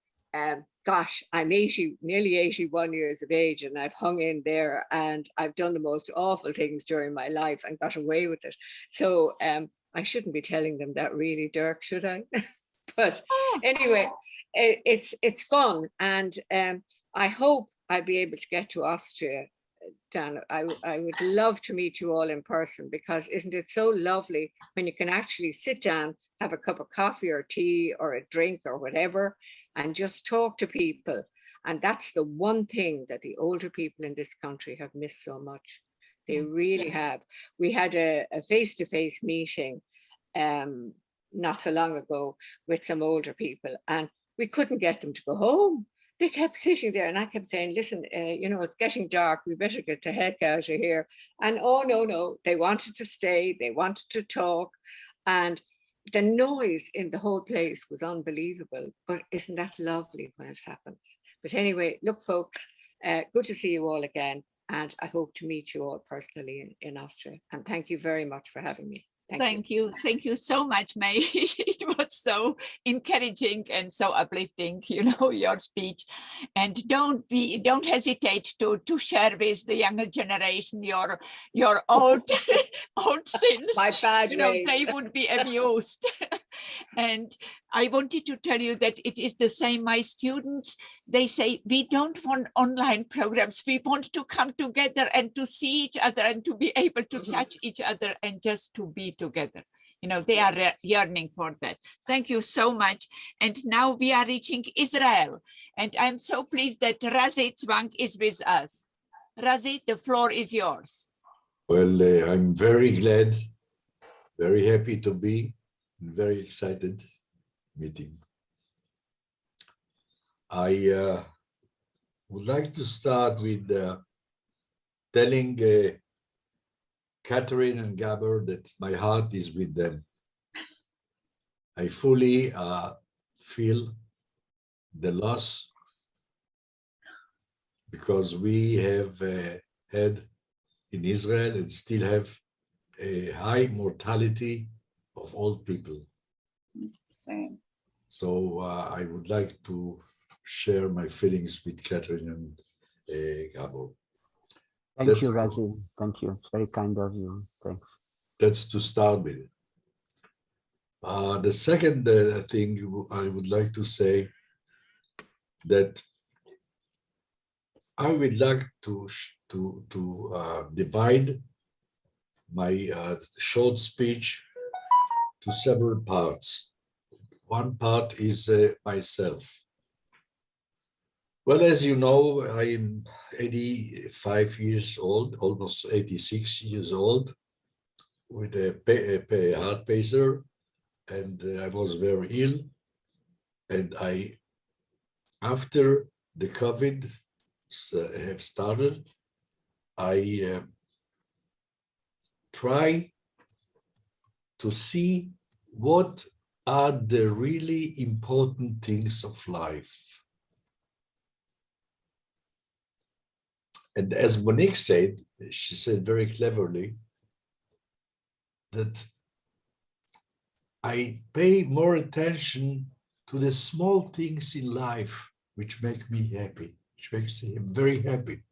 gosh, I'm nearly 81 years of age, and I've hung in there, and I've done the most awful things during my life and got away with it. So I shouldn't be telling them that, really, Dirk, should I? But anyway, it's fun, and I hope I'll be able to get to Austria, Dan. I would love to meet you all in person, because isn't it so lovely when you can actually sit down, have a cup of coffee or tea or a drink or whatever, and just talk to people. And that's the one thing that the older people in this country have missed so much. They really have. We had a face-to-face meeting not so long ago with some older people, and we couldn't get them to go home. They kept sitting there, and I kept saying, listen, you know, it's getting dark. We better get the heck out of here. And oh, no, they wanted to stay. They wanted to talk. And the noise in the whole place was unbelievable. But isn't that lovely when it happens? But anyway, look, folks, good to see you all again. And I hope to meet you all personally in Austria. And thank you very much for having me. Thank you. Thank you so much, May. It was so encouraging and so uplifting, you know, your speech. And don't hesitate to share with the younger generation your old old sins. My bad, you know, ways. they would be amused. And I wanted to tell you that it is the same. My students, they say, we don't want online programs. We want to come together and to see each other and to be able to touch each other and just to be together. You know, they are yearning for that. Thank you so much. And now we are reaching Israel. And I'm so pleased that Razi Zwank is with us. Razi, the floor is yours. Well, I'm very glad, very happy to be, and very excited meeting. I would like to start with telling Catherine and Gabor that my heart is with them. I fully feel the loss, because we have had in Israel and still have a high mortality of old people. Same. So I would like to share my feelings with Catherine and Gabor. Thank you, Razi. Thank you. It's very kind of you. Thanks. That's to start with. The second thing I would like to say, that I would like to divide my short speech to several parts. One part is myself. Well, as you know, I am 85 years old, almost 86 years old, with a heart pacer, and I was very ill. And after the COVID have started, I try to see what are the really important things of life. And as Monique said, she said very cleverly that I pay more attention to the small things in life which make me happy, which makes me very happy.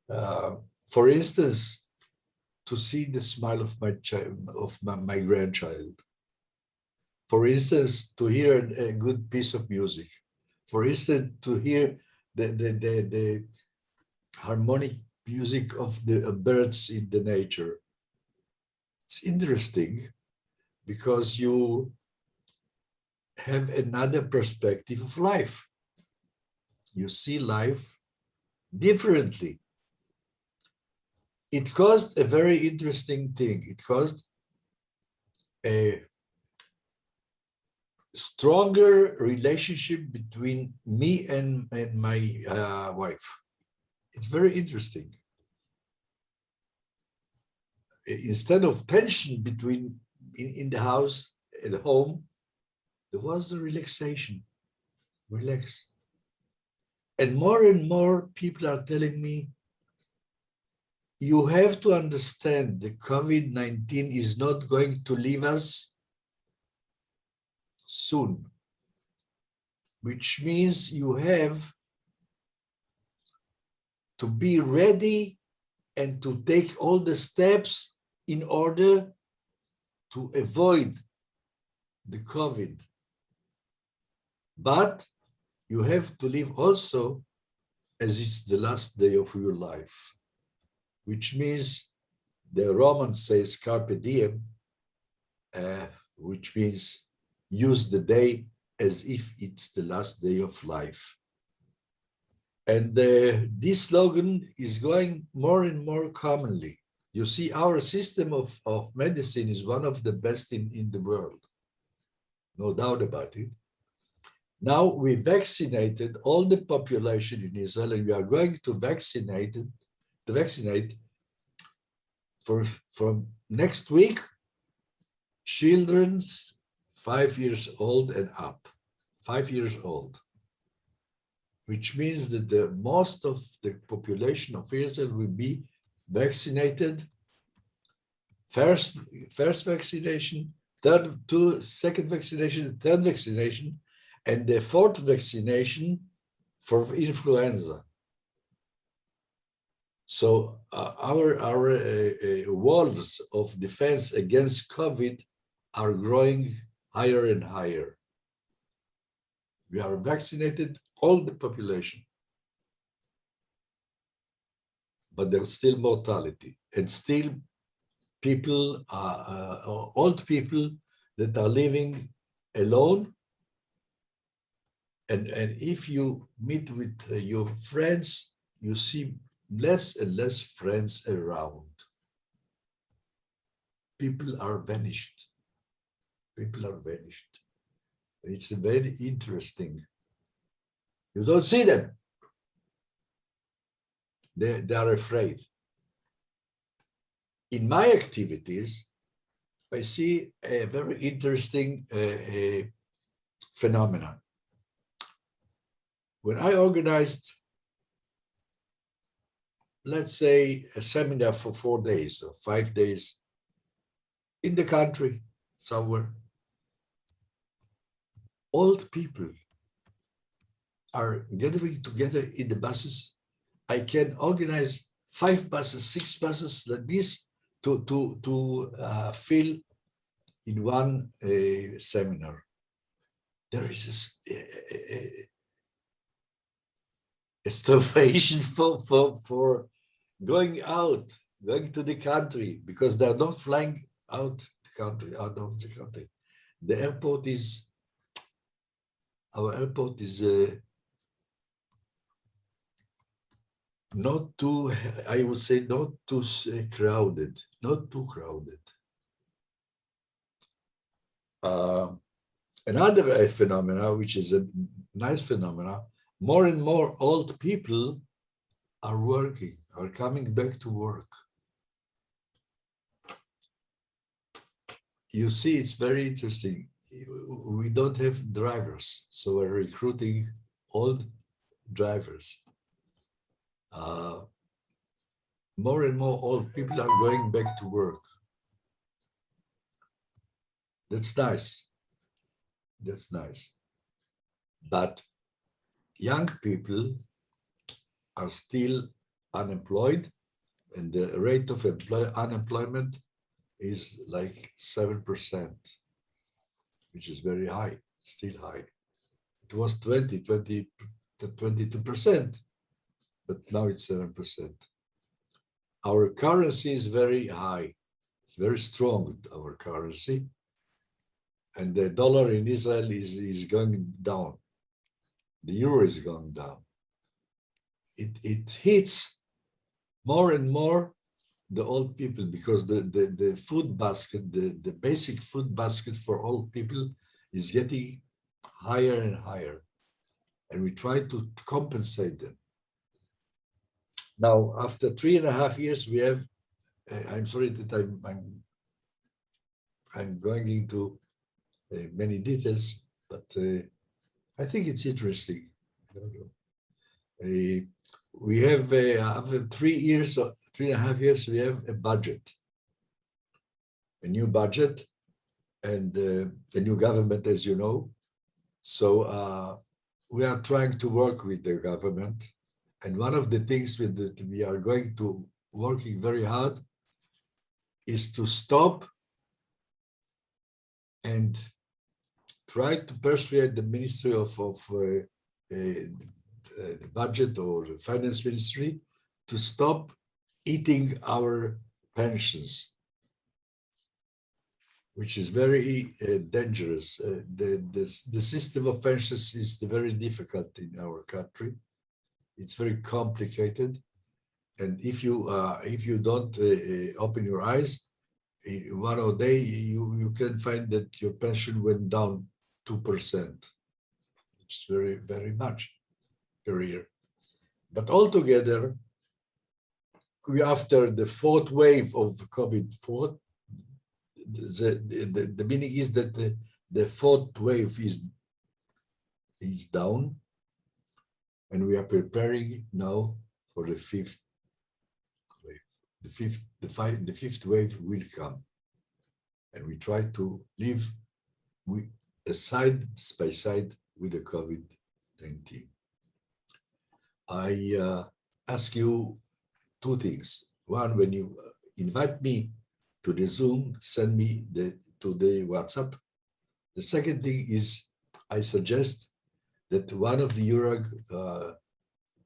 For instance, to see the smile of my child, of my grandchild. For instance, to hear a good piece of music. For instance, to hear the harmonic music of the birds in the nature. It's interesting because you have another perspective of life. You see life differently. It caused a very interesting thing. It caused a stronger relationship between me and my wife. It's very interesting. Instead of tension between in the house, at home, there was a relaxation, relax. And more people are telling me, you have to understand the COVID-19 is not going to leave us soon, which means you have to be ready and to take all the steps in order to avoid the COVID. But you have to live also as it's the last day of your life, which means the Roman says carpe diem, which means use the day as if it's the last day of life. And this slogan is going more and more commonly. You see, our system of medicine is one of the best in the world, no doubt about it. Now we vaccinated all the population in Israel, and we are going to vaccinate from next week, children's 5 years old and up, 5 years old, which means that the most of the population of Israel will be vaccinated. First vaccination, second vaccination, third vaccination, and the fourth vaccination for influenza. So our walls of defense against COVID are growing higher and higher. We are vaccinated all the population, but there's still mortality and still people, old people that are living alone. And if you meet with your friends, you see less and less friends around. People are vanished. People are vanished. It's very interesting. You don't see them. They are afraid. In my activities, I see a very interesting phenomenon. When I organized, let's say, a seminar for 4 days or 5 days in the country somewhere, old people are gathering together in the buses. I can organize 5 buses, 6 buses like this to fill in one seminar. There is a starvation for going out, going to the country, because they're not flying out of the country. The airport is, our airport is not too, I would say, not too crowded, not too crowded. Another phenomena, which is a nice phenomena, more and more old people are working, are coming back to work. You see, it's very interesting. We don't have drivers, so we're recruiting old drivers. More and more old people are going back to work. That's nice. That's nice. But young people are still unemployed, and the rate of unemployment is like 7%, which is very high, still high. It was 22%, but now it's 7%. Our currency is very high, it's very strong, our currency. And the dollar in Israel is going down. The euro is going down. It hits more and more the old people, because the food basket, the basic food basket for old people is getting higher and higher. And we try to compensate them. Now, after 3.5 years, we have, I'm sorry that I'm going into many details, but I think it's interesting. I don't know. We have after 3 years or 3.5 years, we have a budget, a new budget, and a new government, as you know. So we are trying to work with the government, and one of the things that we are going to working very hard is to stop and try to persuade the Ministry of the Budget or the Finance Ministry to stop eating our pensions, which is very dangerous. The system of pensions is very difficult in our country. It's very complicated, and if you don't open your eyes, in one day you can find that your pension went down 2%, which is very much per year. But altogether, after the fourth wave of COVID, the meaning is that the fourth wave is down, and we are preparing now for the fifth wave. The fifth wave will come, and we try to live side by side with the COVID-19. I ask you two things. One, when you invite me to the Zoom, send me to the WhatsApp. The second thing is, I suggest that one of the EURAG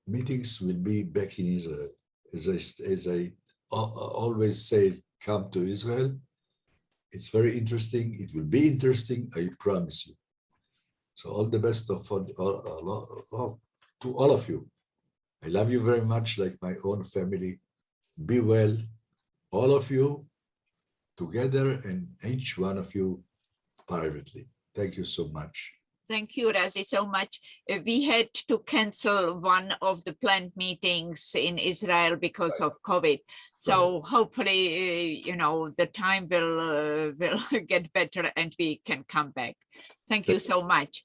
meetings will be back in Israel. As I always say, come to Israel. It's very interesting. It will be interesting, I promise you. So all the best to all of you. I love you very much, like my own family. Be well, all of you together, and each one of you privately. Thank you so much. Thank you, Razi, so much. We had to cancel one of the planned meetings in Israel because of COVID. So hopefully, the time will get better and we can come back. Thank you so much.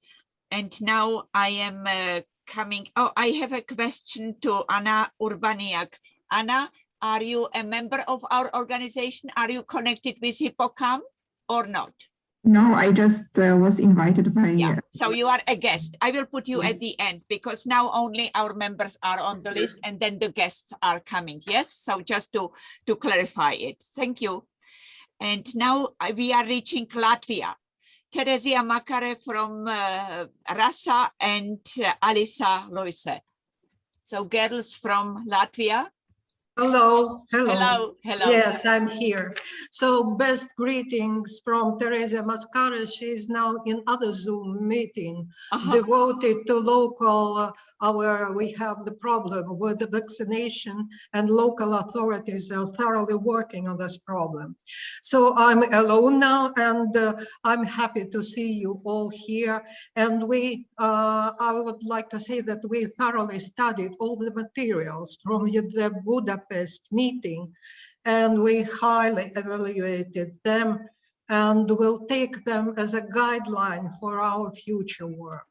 And now I am coming. Oh, I have a question to Anna Urbaniak. Anna, are you a member of our organization? Are you connected with Hippocamp or not? No, I just was invited by... Yeah, so you are a guest. I will put you at the end because now only our members are on the list and then the guests are coming. Yes, so just to clarify it. Thank you. And now we are reaching Latvia. Teresia Makare from Rasa and Alisa Loise. So girls from Latvia. Hello, hello. Yes, I'm here. So best greetings from Teresia Mascara. She is now in other Zoom meeting devoted to local, we have the problem with the vaccination, and local authorities are thoroughly working on this problem. So I'm alone now, and I'm happy to see you all here. And I would like to say that we thoroughly studied all the materials from the Budapest meeting, and we highly evaluated them and will take them as a guideline for our future work.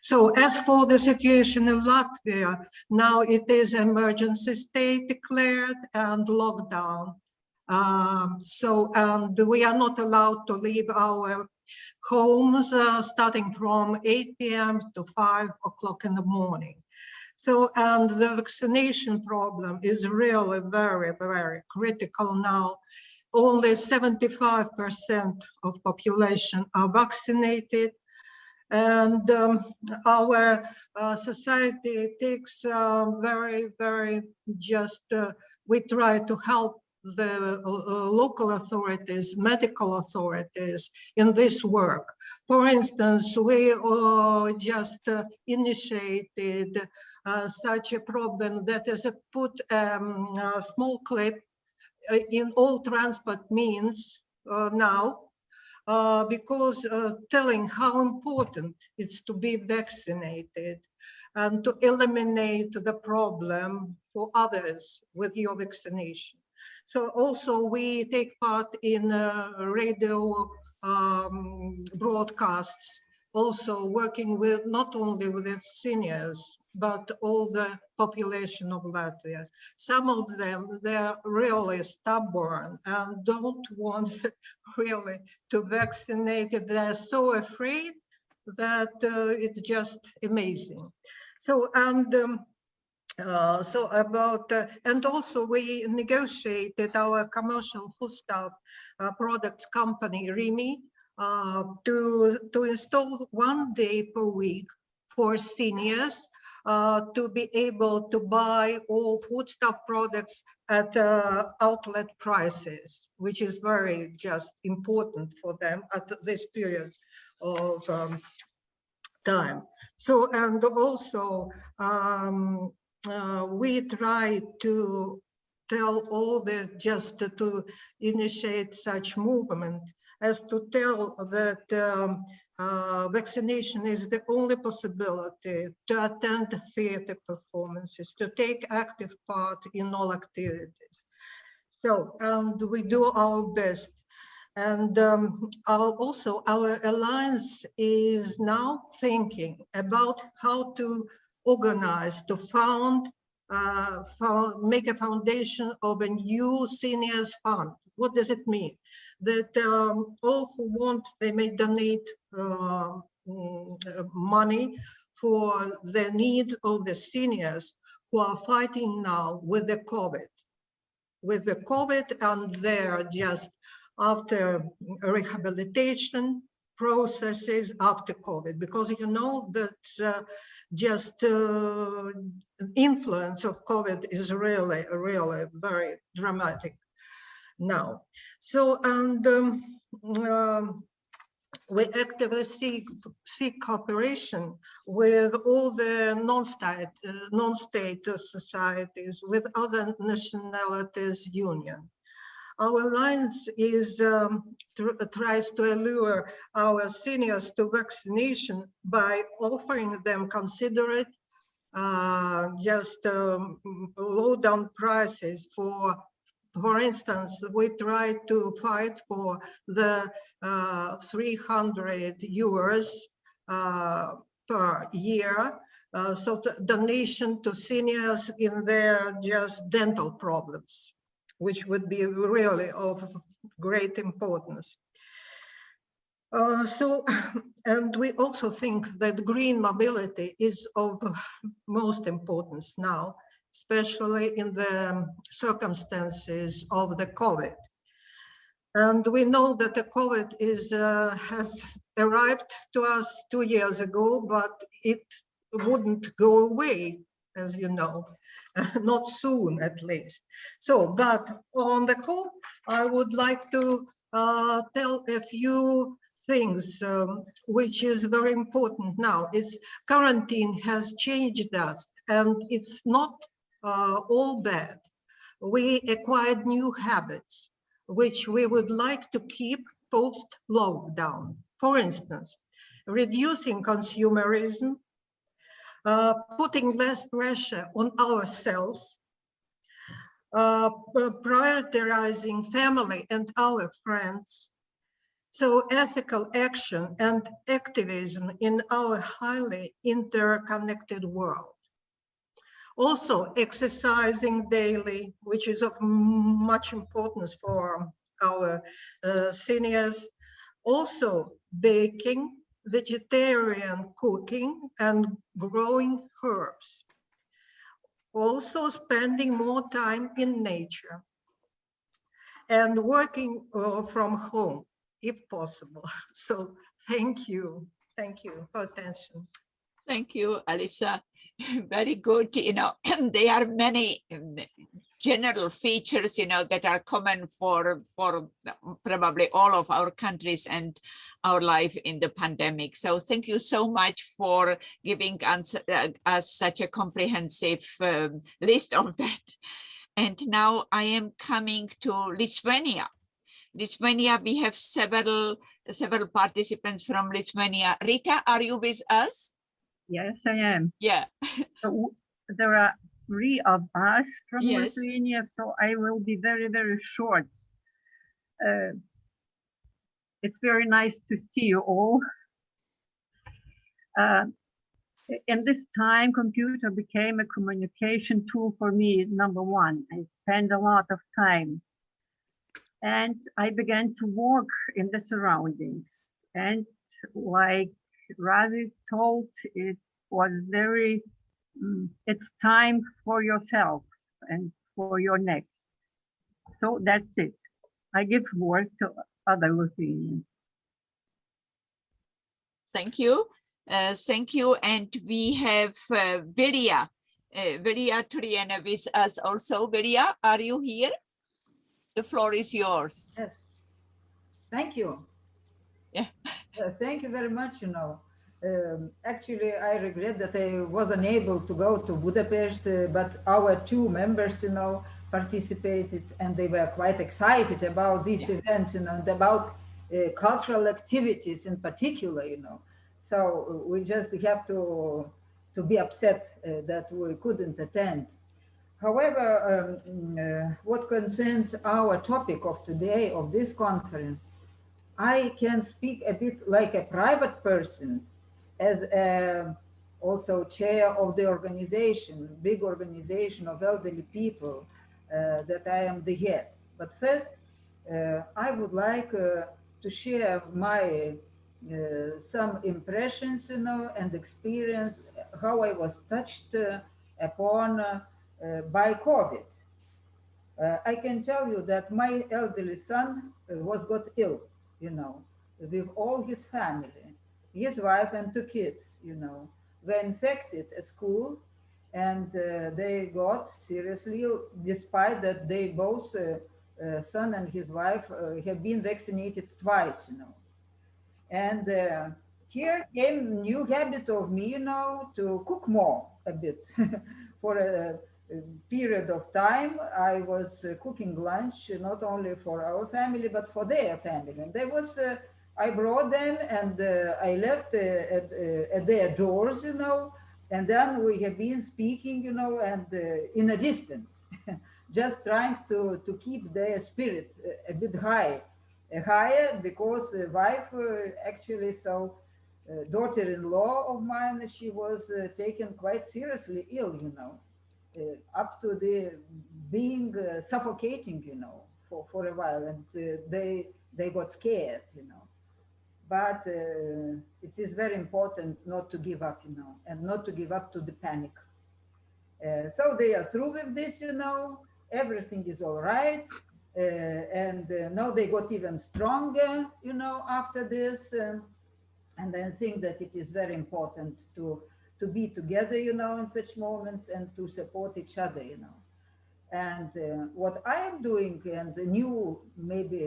So as for the situation in Latvia, now it is emergency state declared and lockdown. And we are not allowed to leave our homes starting from 8 p.m. to 5 o'clock in the morning. So, and the vaccination problem is really very, very critical now. Only 75% of population are vaccinated, and our society takes we try to help the local authorities, medical authorities in this work. For instance, we just initiated such a problem that is put a small clip in all transport means now, because telling how important it's to be vaccinated and to eliminate the problem for others with your vaccination. So also we take part in radio broadcasts, also working with not only with the seniors, but all the population of Latvia. Some of them, they're really stubborn and don't want really to vaccinate. They're so afraid that it's just amazing. So, and and also we negotiated our commercial foodstuff products company, Rimi, to install 1 day per week for seniors to be able to buy all foodstuff products at outlet prices, which is very just important for them at this period of time. So, and also we try to tell all the, just to initiate such movement as to tell that vaccination is the only possibility to attend theater performances, to take active part in all activities. So, and we do our best. And also our alliance is now thinking about how to organize, to make a foundation of a new seniors fund. What does it mean? That all who want, they may donate money for the needs of the seniors who are fighting now with the COVID. With the COVID, and they're just after rehabilitation processes after COVID, because you know that influence of COVID is really very dramatic now. So, and we actively seek cooperation with all the non-state societies, with other nationalities union. Our alliance is tries to allure our seniors to vaccination by offering them considerate low down prices. For instance, we try to fight for the 300 euros per year, so donation to seniors in their just dental problems, which would be really of great importance. And we also think that green mobility is of most importance now, especially in the circumstances of the COVID. And we know that the COVID has arrived to us 2 years ago, but it wouldn't go away, as you know, not soon at least. So, but on the whole, I would like to tell a few things which is very important now. It's quarantine has changed us, and it's not all bad. We acquired new habits which we would like to keep post-lockdown. For instance, reducing consumerism, putting less pressure on ourselves, prioritizing family and our friends. So ethical action and activism in our highly interconnected world. Also exercising daily, which is of much importance for our seniors. Also baking, vegetarian cooking, and growing herbs. Also spending more time in nature and working from home if possible. So thank you for attention. Thank you, Alisa. Very good. You know, there are many general features, you know, that are common for probably all of our countries and our life in the pandemic. So thank you so much for giving us such a comprehensive list of that. And now I am coming to Lithuania. Lithuania, we have several participants from Lithuania. Rita, are you with us? Yes, I am. Yeah. So there are 3 of us from Yes. Lithuania, so I will be very, very short. It's very nice to see you all. In this time, computer became a communication tool for me, number one. I spent a lot of time. And I began to work in the surroundings. And like Razi told, it was very, it's time for yourself and for your next. So that's it. I give word to other opinions. Thank you. Thank you. And we have Velia. Velia Triana with us also. Velia, are you here? The floor is yours. Yes. Thank you. Yeah. Thank you very much. Actually, I regret that I wasn't able to go to Budapest, but our two members, participated, and they were quite excited about this event, and about cultural activities in particular, So we just have to be upset that we couldn't attend. However, what concerns our topic of today, of this conference, I can speak a bit like a private person, as also chair of the organization, big organization of elderly people that I am the head. But first, I would like to share my some impressions, and experience, how I was touched upon by COVID. I can tell you that my elderly son got ill, with all his family, his wife and two kids, were infected at school, and they got seriously ill, despite that they both, son and his wife, have been vaccinated twice, And here came new habit of me, to cook more a bit. For a period of time, I was cooking lunch, not only for our family, but for their family. And there was, I brought them, and I left at their doors, and then we have been speaking, and in a distance, just trying to keep their spirit a bit higher, because the wife actually, so daughter-in-law of mine, she was taken quite seriously ill, up to the being suffocating, for a while, and they got scared, But it is very important not to give up, and not to give up to the panic. So they are through with this, everything is all right. And now they got even stronger, after this. And I think that it is very important to be together, in such moments, and to support each other, And what I am doing, and the new maybe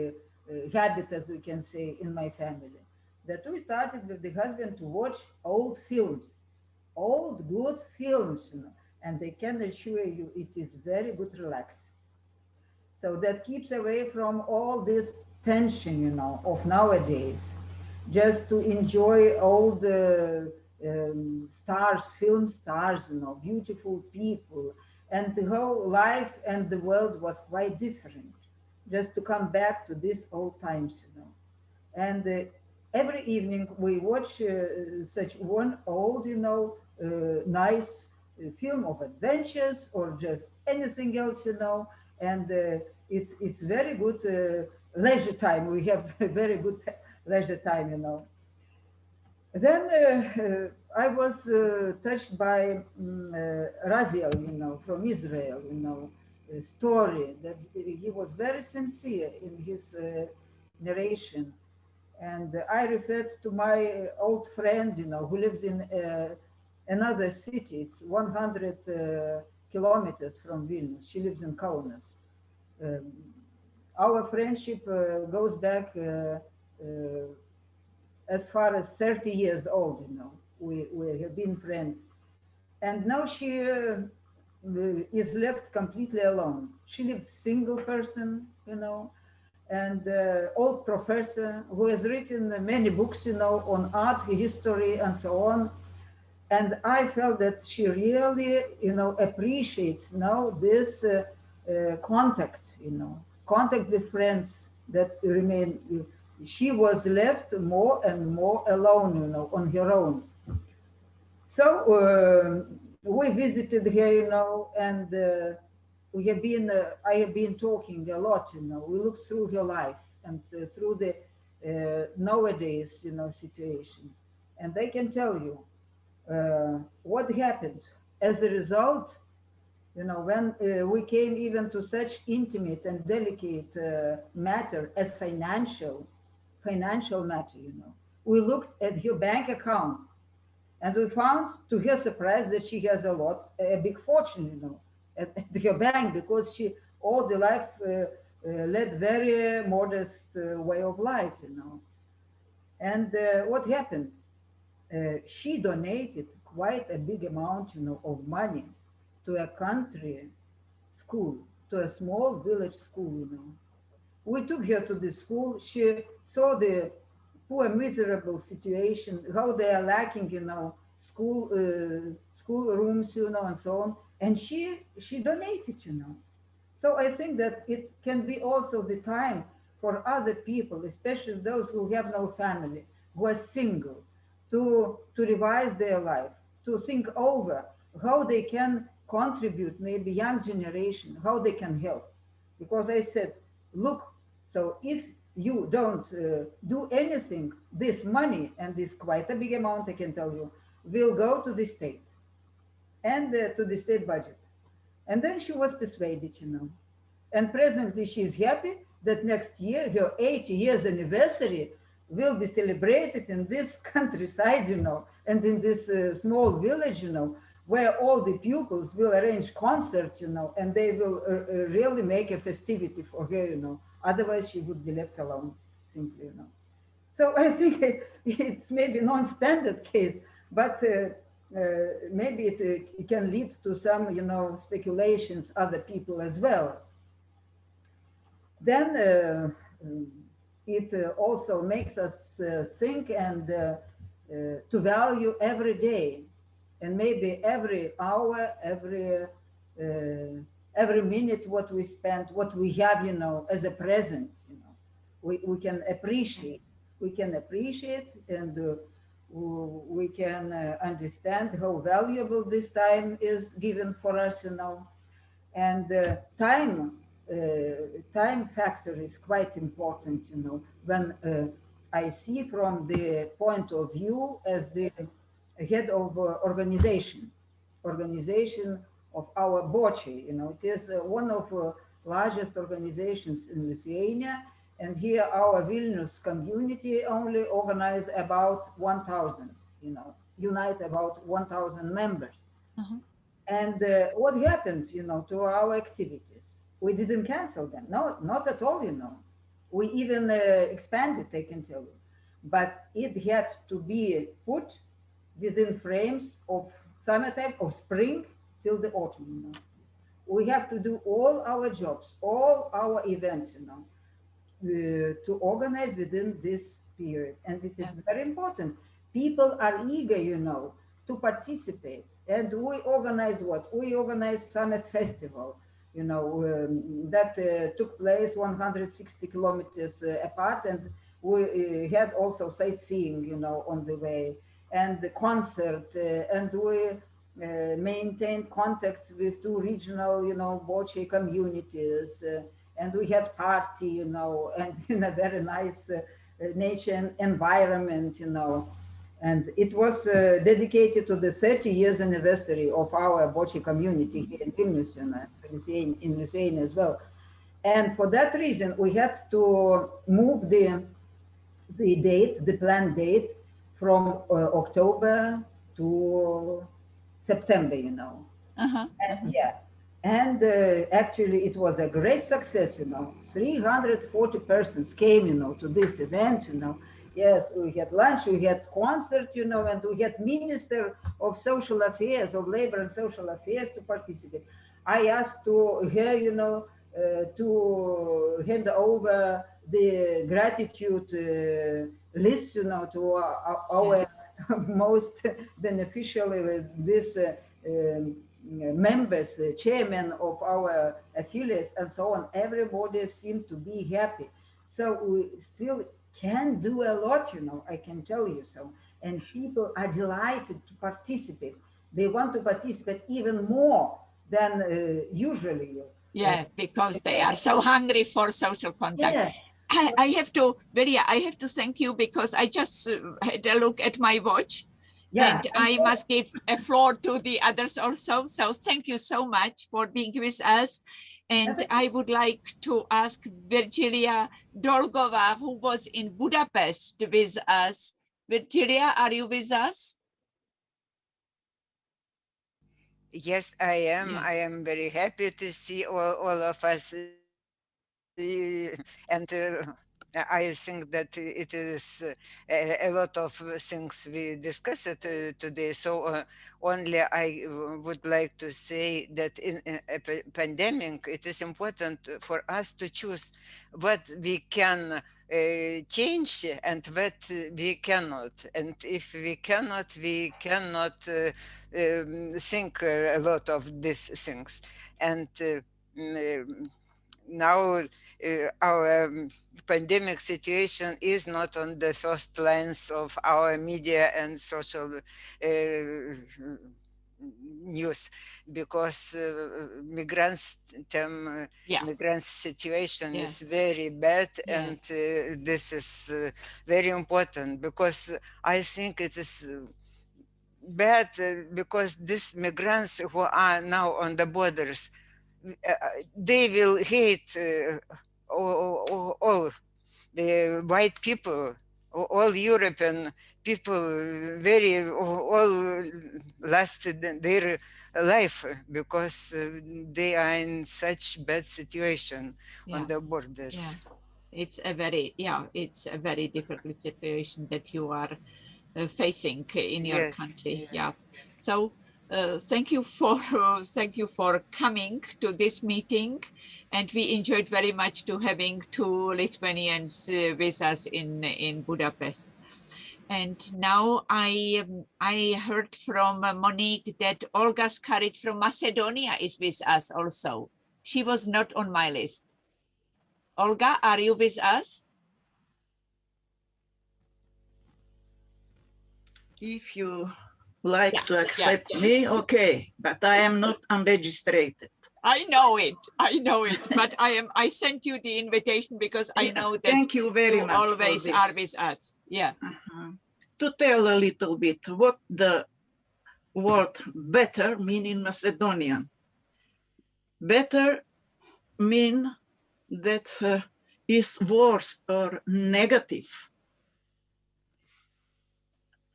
habit, as we can say, in my family, that we started with the husband to watch old films, old good films, and I can assure you it is very good relax. So that keeps away from all this tension, of nowadays. Just to enjoy all the stars, film stars, beautiful people, and how life and the world was quite different. Just to come back to these old times, And every evening we watch such one old, nice film of adventures, or just anything else, And it's very good leisure time. We have very good leisure time, Then I was touched by Raziel, from Israel, story that he was very sincere in his narration. And I referred to my old friend, who lives in another city. It's 100 kilometers from Vilnius. She lives in Kaunas. Our friendship goes back as far as 30 years old, we have been friends. And now she is left completely alone. She lived single person, and old professor who has written many books, on art, history, and so on. And I felt that she really, appreciates now this contact, contact with friends that remain she was left more and more alone, you know, on her own. So we visited her, you know, and we have been, I have been talking a lot, you know. We looked through her life and through the nowadays, you know, situation. And I can tell you what happened as a result. You know, when we came even to such intimate and delicate matter as financial matter, you know, we looked at her bank account and we found, to her surprise, that she has a big fortune, you know, at her bank, because she all the life led very modest way of life, you know. And what happened? She donated quite a big amount, you know, of money to a country school, to a small village school, you know. We took her to the school. She saw the poor, miserable situation, how they are lacking, you know, school rooms, you know, and so on. And she donated, you know. So I think that it can be also the time for other people, especially those who have no family, who are single, to revise their life, to think over how they can contribute, maybe young generation, how they can help. Because I said, look, so if you don't do anything, this money, and this quite a big amount, I can tell you, will go to the state and to the state budget. And then she was persuaded, you know. And presently she is happy that next year her 80 years anniversary will be celebrated in this countryside, you know, and in this small village, you know, where all the pupils will arrange concert, you know, and they will really make a festivity for her, you know. Otherwise she would be left alone, simply, you know. So I think it's maybe non-standard case, but maybe it can lead to some, you know, speculations, other people as well. Then it also makes us think and to value every day, and maybe every hour, every minute what we spend, what we have, you know, as a present, you know, we can appreciate. We can appreciate, and we can understand how valuable this time is given for us, you know. And time factor is quite important, you know, when I see from the point of view as the head of organization of our BOCHI, you know. It is one of largest organizations in Lithuania, and here our Vilnius community only organize about 1,000, you know, unite about 1,000 members. And what happened, you know, to our activities? We didn't cancel them. No, not at all, you know. We even expanded, I can tell you. But it had to be put within frames of summertime, of spring till the autumn, you know. We have to do all our jobs, all our events, you know, to organize within this period. And it is very important. People are eager, you know, to participate. And we organize what? We organize Summit Festival, you know, that took place 160 kilometers apart. And we had also sightseeing, you know, on the way, and the concert. And we maintained contacts with 2 regional, you know, BOCHI communities. And we had party, you know, and in a very nice nature environment, you know. And it was dedicated to the 30 years anniversary of our BOCHI community here in Vilnius, in Lithuania as well. And for that reason, we had to move the date, the planned date, from October to September, you know. And, yeah. And actually, it was a great success, you know. 340 persons came, you know, to this event, you know. Yes, we had lunch, we had concert, you know, and we had Minister of Social Affairs, of Labor and Social Affairs to participate. I asked to her, you know, to hand over the gratitude list, you know, to our most beneficial this members, chairman of our affiliates, and so on. Everybody seemed to be happy. So we still can do a lot, I can tell you so. And people are delighted to participate. They want to participate even more than usually. Yeah, because they are so hungry for social contact. Yes. I have to, Beria, I have to thank you because I just had a look at my watch. Yeah. And I must give a floor to the others also. So thank you so much for being with us. And I would like to ask Virgilia Dolgova, who was in Budapest with us. Virgilia, are you with us? Yes, I am. Yeah. I am very happy to see all of us. And I think that it is a lot of things we discussed today. So only I would like to say that in a pandemic, it is important for us to choose what we can change and what we cannot. And if we cannot think a lot of these things. And now our pandemic situation is not on the first lines of our media and social news, because migrants situation is very bad. And this is very important, because I think it is bad because these migrants who are now on the borders, they will hate all the white people, all European people, all lasted their life, because they are in such bad situation on the borders. Yeah, it's a very difficult situation that you are facing in your country. Yeah. So thank you for coming to this meeting, and we enjoyed very much to having two Lithuanians with us in Budapest. And now I heard from Monique that Olga Skarit from Macedonia is with us also. She was not on my list. Olga, are you with us? If you like to accept me, okay, but I am not unregistered. I know it, but I sent you the invitation because I know that thank you very much always are with us. Yeah. To tell a little bit what the word better mean in Macedonian. Better mean that is worse or negative.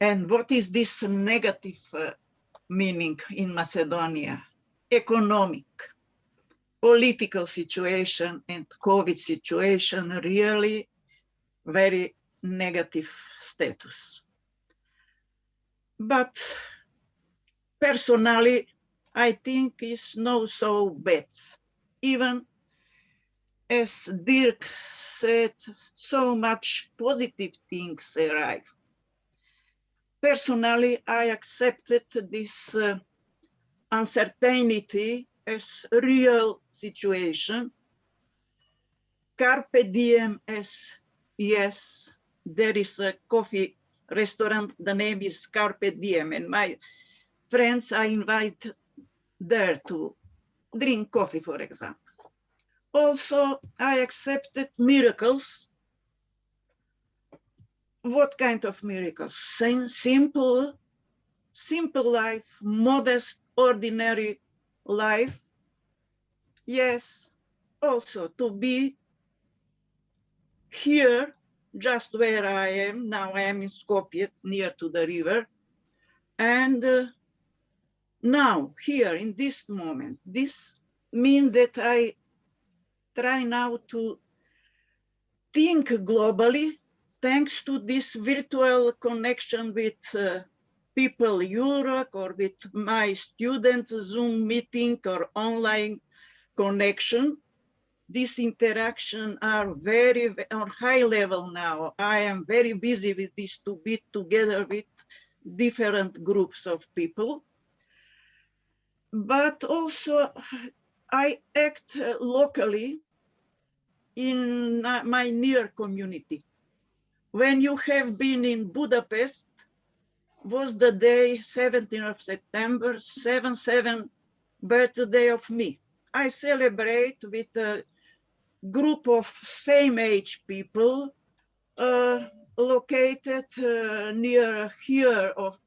And what is this negative meaning in Macedonia? Economic, political situation and COVID situation, really very negative status. But personally, I think it's not so bad. Even as Dirk said, so much positive things arrive. Personally, I accepted this uncertainty as a real situation. Carpe diem as, yes, there is a coffee restaurant, the name is Carpe Diem, and my friends I invite there to drink coffee, for example. Also, I accepted miracles. What kind of miracles? Simple life, modest, ordinary life. Yes, also to be here, just where I am. Now I am in Skopje, near to the river. And now, here, in this moment, this means that I try now to think globally, thanks to this virtual connection with people EURAG or with my student Zoom meeting or online connection. These interactions are very on high level now. I am very busy with this to be together with different groups of people. But also I act locally in my near community. when you have been in Budapest, was the day 17th of September, 77 birthday of me. I celebrate with a group of same age people located near here of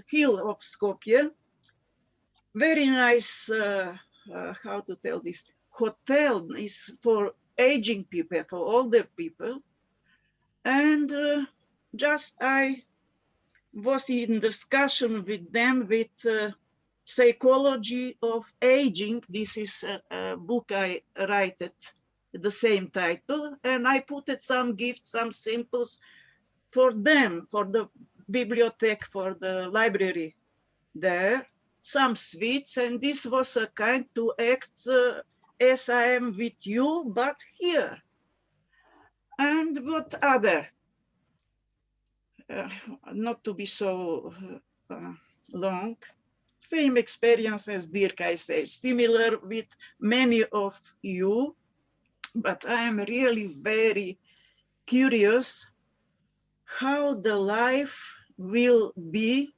hill of Skopje. Very nice, how to tell this, hotel is for aging people, for older people. And just I was in discussion with them with psychology of aging. This is a book I write it, the same title. And I put it some gifts, some simples for them, for the bibliothèque, for the library there, some sweets. And this was a kind to act as I am with you, but here. And what other? Not to be so long, same experience as Dirk, I say, similar with many of you, but I am really very curious how the life will be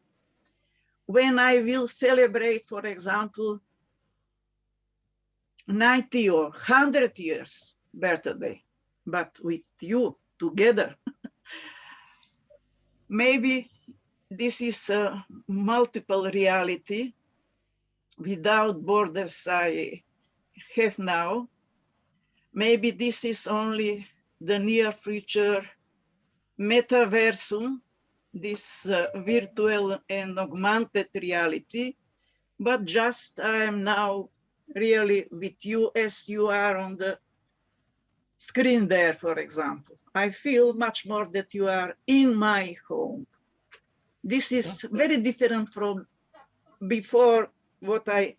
when I will celebrate, for example, 90 or 100 years birthday, but with you together. Maybe this is a multiple reality without borders I have now. Maybe this is only the near future metaversum, this virtual and augmented reality, but just I am now really with you as you are on the screen there, for example. I feel much more that you are in my home. This is very different from before what I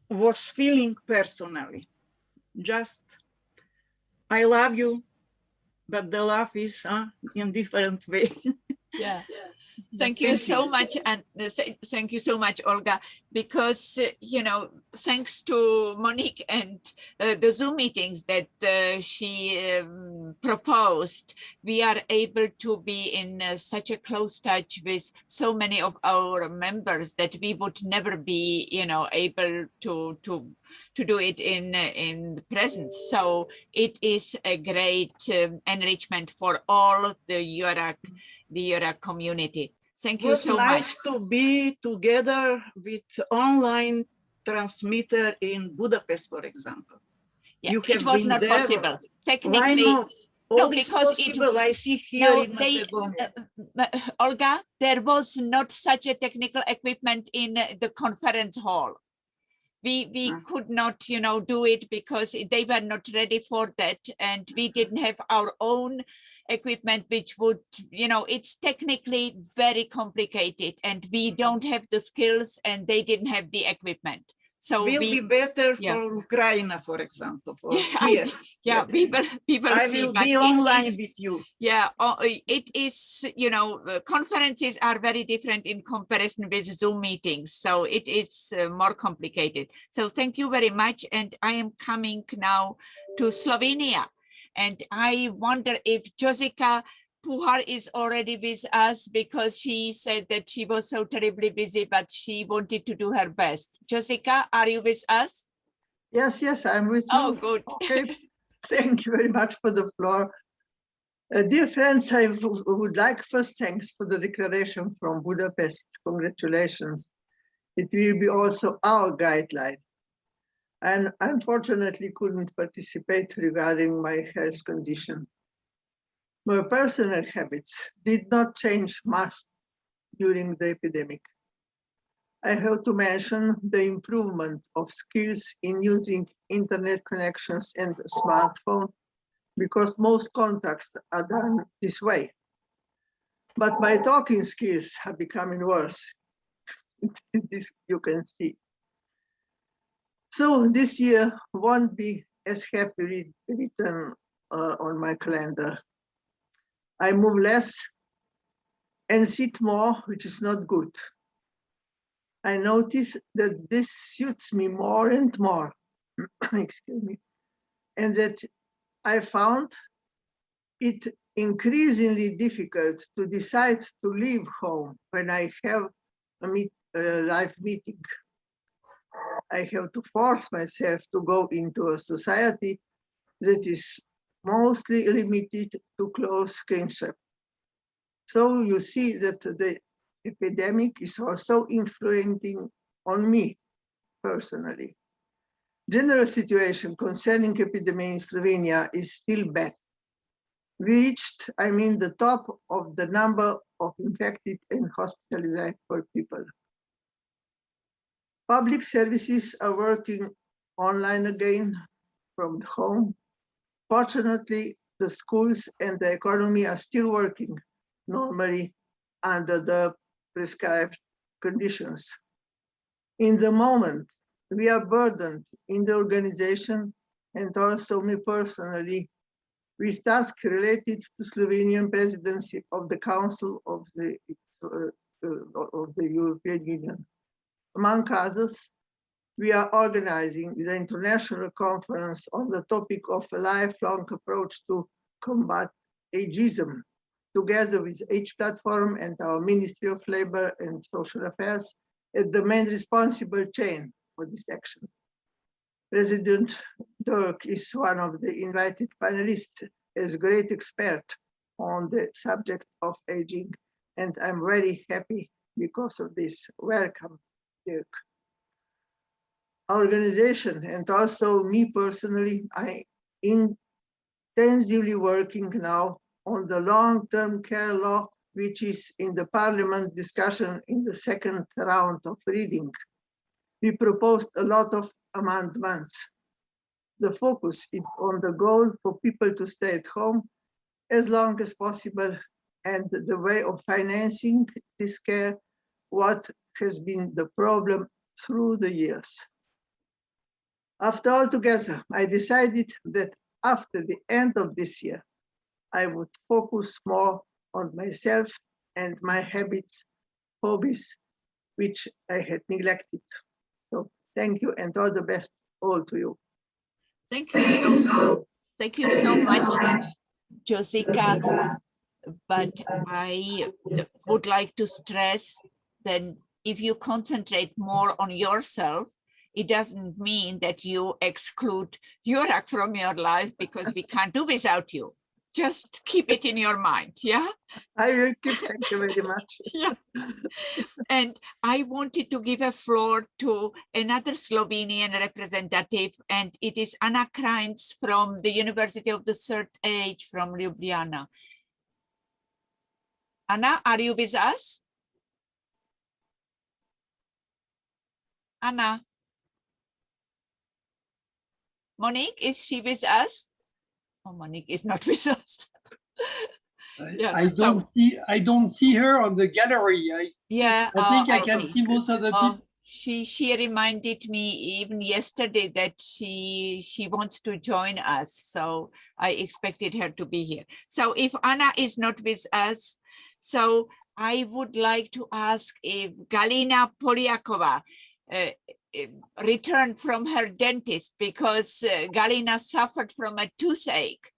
was feeling personally. Just, I love you, but the love is in different way. Yeah. Thank you so much, and thank you so much, Olga, because you know, thanks to Monique and the Zoom meetings that she proposed, we are able to be in such a close touch with so many of our members that we would never be, you know, able to do it in the presence. So it is a great enrichment for all the EURAG community. Thank you so much. It was nice to be together with online transmitter in Budapest, for example. Yeah, it was not possible. Technically, why not? No, because I see here in Macedonia. Olga, there was not such a technical equipment in the conference hall. We could not, you know, do it because they were not ready for that, and we didn't have our own equipment, which would, you know, it's technically very complicated, and we don't have the skills, and they didn't have the equipment. So will be better for Ukraine, for example, for here. People I will be online with you. Yeah, it is, you know, conferences are very different in comparison with Zoom meetings. So it is more complicated. So thank you very much. And I am coming now to Slovenia. And I wonder if Josica Puhar is already with us, because she said that she was so terribly busy, but she wanted to do her best. Josica, are you with us? Yes, I'm with you. Oh, good. Okay. Thank you very much for the floor. Dear friends, I would like first thanks for the declaration from Budapest. Congratulations. It will be also our guideline. And unfortunately couldn't participate regarding my health condition. My personal habits did not change much during the epidemic. I have to mention the improvement of skills in using internet connections and a smartphone, because most contacts are done this way. But my talking skills are becoming worse. This you can see. So this year won't be as happily written on my calendar. I move less and sit more, which is not good. I notice that this suits me more and more, excuse me, and that I found it increasingly difficult to decide to leave home when I have a live meeting. I have to force myself to go into a society that is mostly limited to close kinship. So you see that the epidemic is also influencing on me personally. General situation concerning epidemic in Slovenia is still bad. We reached, the top of the number of infected and hospitalized people. Public services are working online again from home. Fortunately, the schools and the economy are still working normally under the prescribed conditions. In the moment, we are burdened in the organization and also me personally with tasks related to Slovenian presidency of the Council of the European Union. Among others, we are organizing the international conference on the topic of a lifelong approach to combat ageism, together with Age Platform and our Ministry of Labor and Social Affairs as the main responsible chain for this action. President Dirk is one of the invited panelists as a great expert on the subject of aging, and I'm very happy because of this. Welcome, Dirk. Our organization and also me personally, I intensively working now on the long-term care law, which is in the parliament discussion in the second round of reading. We proposed a lot of amendments. The focus is on the goal for people to stay at home as long as possible and the way of financing this care, what has been the problem through the years. After all together, I decided that after the end of this year, I would focus more on myself and my habits, hobbies, which I had neglected. So thank you and all the best all to you. Thank you so much, Josica. But I would like to stress that if you concentrate more on yourself, it doesn't mean that you exclude EURAG from your life, because we can't do without you. Just keep it in your mind, yeah? I will keep, thank you very much. Yeah. And I wanted to give a floor to another Slovenian representative, and it is Anna Krajnc from the University of the Third Age from Ljubljana. Anna, are you with us? Anna? Monique, is she with us? Oh, Monique is not with us. Yeah, I don't see her on the gallery. I think I can see most of the people. She reminded me even yesterday that she wants to join us, so I expected her to be here. So if Anna is not with us, so I would like to ask if Galina Polyakova returned from her dentist, because Galina suffered from a toothache.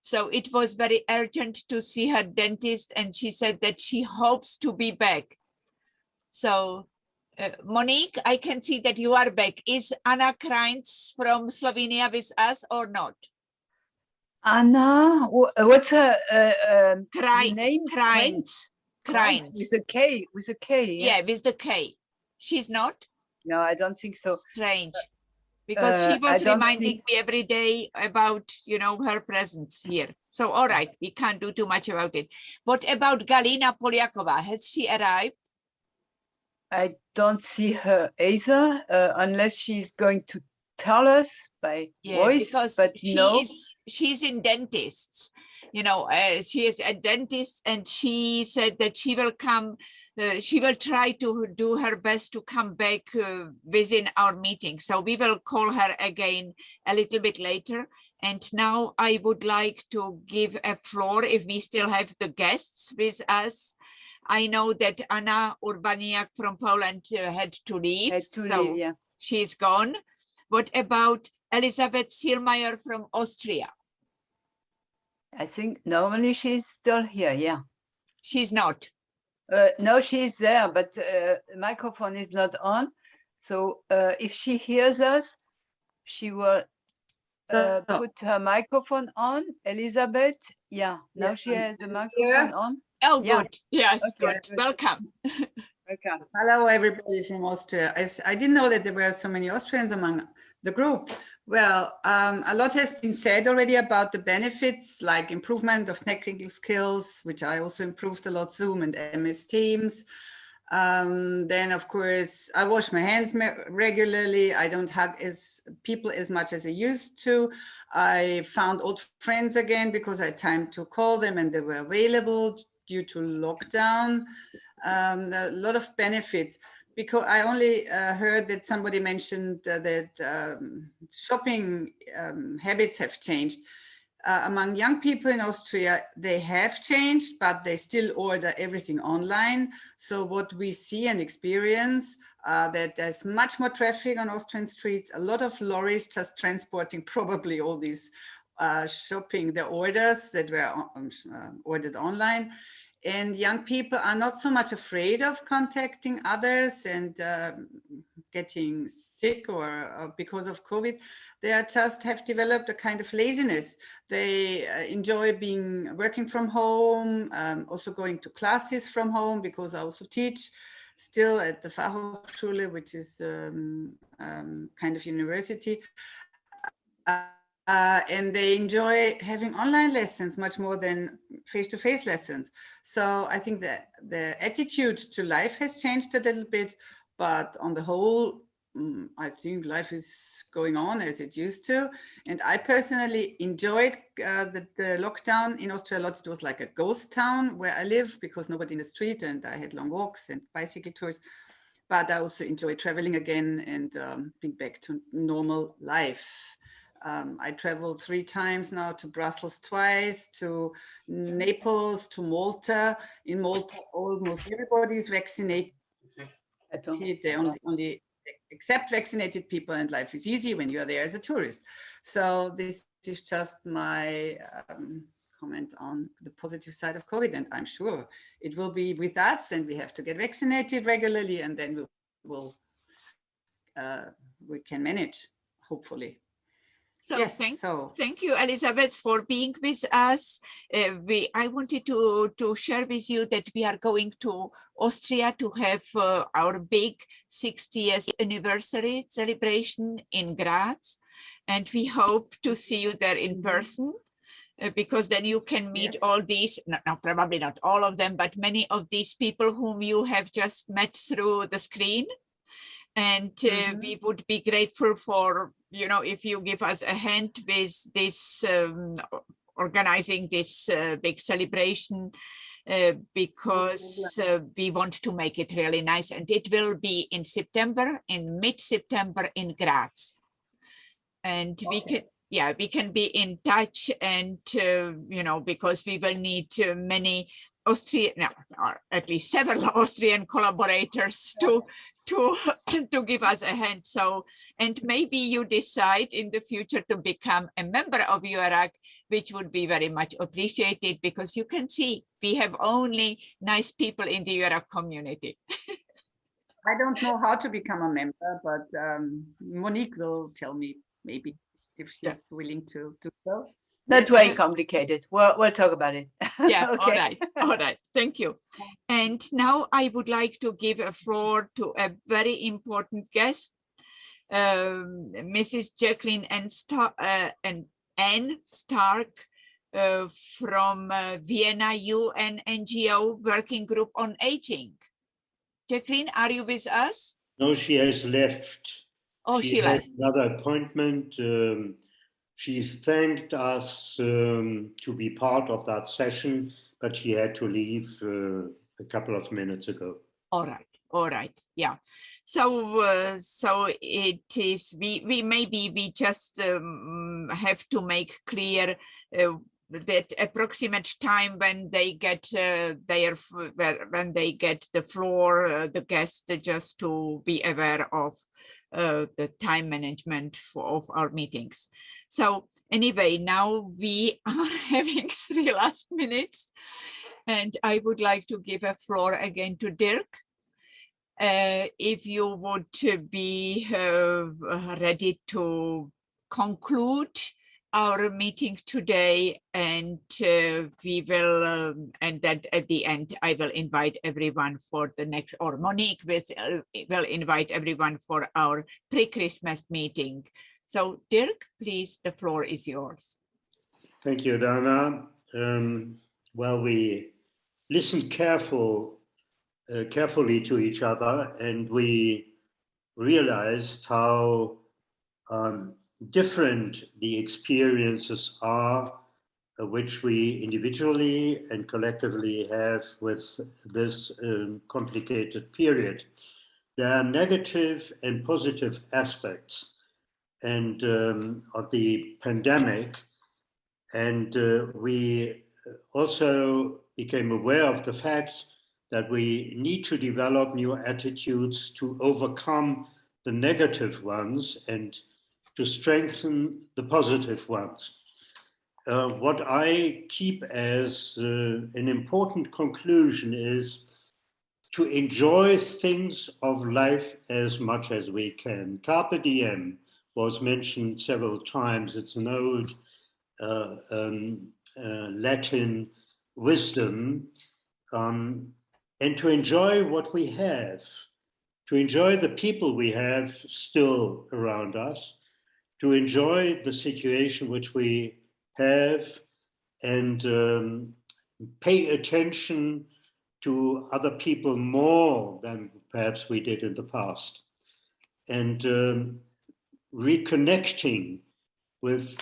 So it was very urgent to see her dentist, and she said that she hopes to be back. So Monique, I can see that you are back. Is Anna Krajnc from Slovenia with us or not? Anna, what's her name? Krajnc. Krajnc. With a K, Yeah, with the K. She's not? No, I don't think so. Strange. Because she was reminding me every day about, her presence here. So, all right, we can't do too much about it. What about Galina Polyakova? Has she arrived? I don't see her either, unless she's going to tell us by voice, but no. She's in dentists. She is a dentist, and she said that she will come, she will try to do her best to come back within our meeting. So we will call her again a little bit later. And now I would like to give a floor, if we still have the guests with us. I know that Anna Urbaniak from Poland had to leave, so she's gone. What about Elizabeth Sielmeyer from Austria? I think normally she's still here. Yeah. She's not. No, she's there, but the microphone is not on. So if she hears us, she will put her microphone on. Elizabeth, yeah, now Yes, she has the I'm microphone here. on. Oh, Yeah. good. Yes, Okay. good. Welcome. Welcome. Hello, everybody from Austria. I didn't know that there were so many Austrians among the group. Well, a lot has been said already about the benefits, like improvement of technical skills, which I also improved a lot, Zoom and MS Teams. Then, of course, I wash my hands regularly. I don't hug people as much as I used to. I found old friends again because I had time to call them and they were available due to lockdown. A lot of benefits, because I only heard that somebody mentioned that shopping habits have changed. Among young people in Austria, they have changed, but they still order everything online. So what we see and experience, that there's much more traffic on Austrian streets, a lot of lorries just transporting probably all these shopping, the orders that were ordered online. And young people are not so much afraid of contacting others and getting sick or because of COVID. They are just have developed a kind of laziness. They enjoy working from home, also going to classes from home, because I also teach still at the Fachhochschule, which is kind of university. And they enjoy having online lessons much more than face-to-face lessons. So I think that the attitude to life has changed a little bit, but on the whole, I think life is going on as it used to. And I personally enjoyed the lockdown in Austria a lot. It was like a ghost town where I live, because nobody in the street, and I had long walks and bicycle tours. But I also enjoy traveling again and being back to normal life. I traveled 3 times now, to Brussels twice, to Naples, to Malta. In Malta, almost everybody is vaccinated. They only accept vaccinated people, and life is easy when you are there as a tourist. So this is just my comment on the positive side of COVID, and I'm sure it will be with us, and we have to get vaccinated regularly, and then we can manage, hopefully. So yes, thank you, Elizabeth, for being with us. I wanted to share with you that we are going to Austria to have our big 60th anniversary celebration in Graz. And we hope to see you there in person, because then you can meet all these, probably not all of them, but many of these people whom you have just met through the screen. And we would be grateful for, if you give us a hand with this, organizing this big celebration, because we want to make it really nice. And it will be in September, in mid-September in Graz. And we can be in touch, and, because we will need many or at least several Austrian collaborators to give us a hand. So, and maybe you decide in the future to become a member of EURAG, which would be very much appreciated, because you can see we have only nice people in the EURAG community. I don't know how to become a member, but Monique will tell me, maybe, if she's willing to go. That's very complicated. We'll talk about it. Yeah, Okay. all right. Thank you. And now I would like to give a floor to a very important guest, Mrs. Jacqueline N. Stark from Vienna UN NGO Working Group on Aging. Jacqueline, are you with us? No, she has left. Oh, she had left. another appointment. She thanked us to be part of that session, but she had to leave a couple of minutes ago. All right, yeah. So so it is, we just have to make clear that approximate time when they get when they get the floor, the guest, just to be aware of the time management of our meetings. So Anyway, now we are having 3 last minutes, and I would like to give a floor again to Dirk. If you would be ready to conclude our meeting today, and we will, and that at the end, I will invite everyone for the next, or Monique will invite everyone for our pre-Christmas meeting. So Dirk, please, the floor is yours. Thank you, Dana. Well, we listened carefully to each other, and we realized how different the experiences are which we individually and collectively have with this complicated period. There are negative and positive aspects and of the pandemic, and we also became aware of the fact that we need to develop new attitudes to overcome the negative ones and to strengthen the positive ones. What I keep as an important conclusion is to enjoy things of life as much as we can. Carpe diem was mentioned several times. It's an old Latin wisdom, and to enjoy what we have, to enjoy the people we have still around us, to enjoy the situation which we have, and pay attention to other people more than perhaps we did in the past, and reconnecting with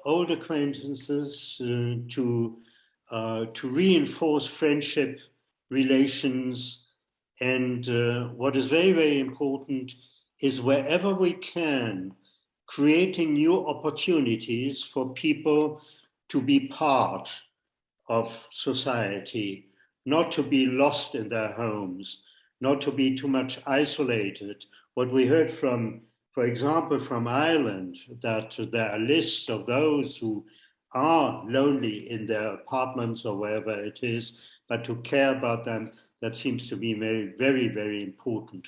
old acquaintances to reinforce friendship relations. And what is very, very important is wherever we can, creating new opportunities for people to be part of society, not to be lost in their homes, not to be too much isolated. What we heard from, for example, from Ireland, that there are lists of those who are lonely in their apartments or wherever it is, but to care about them, that seems to be very, very, very important.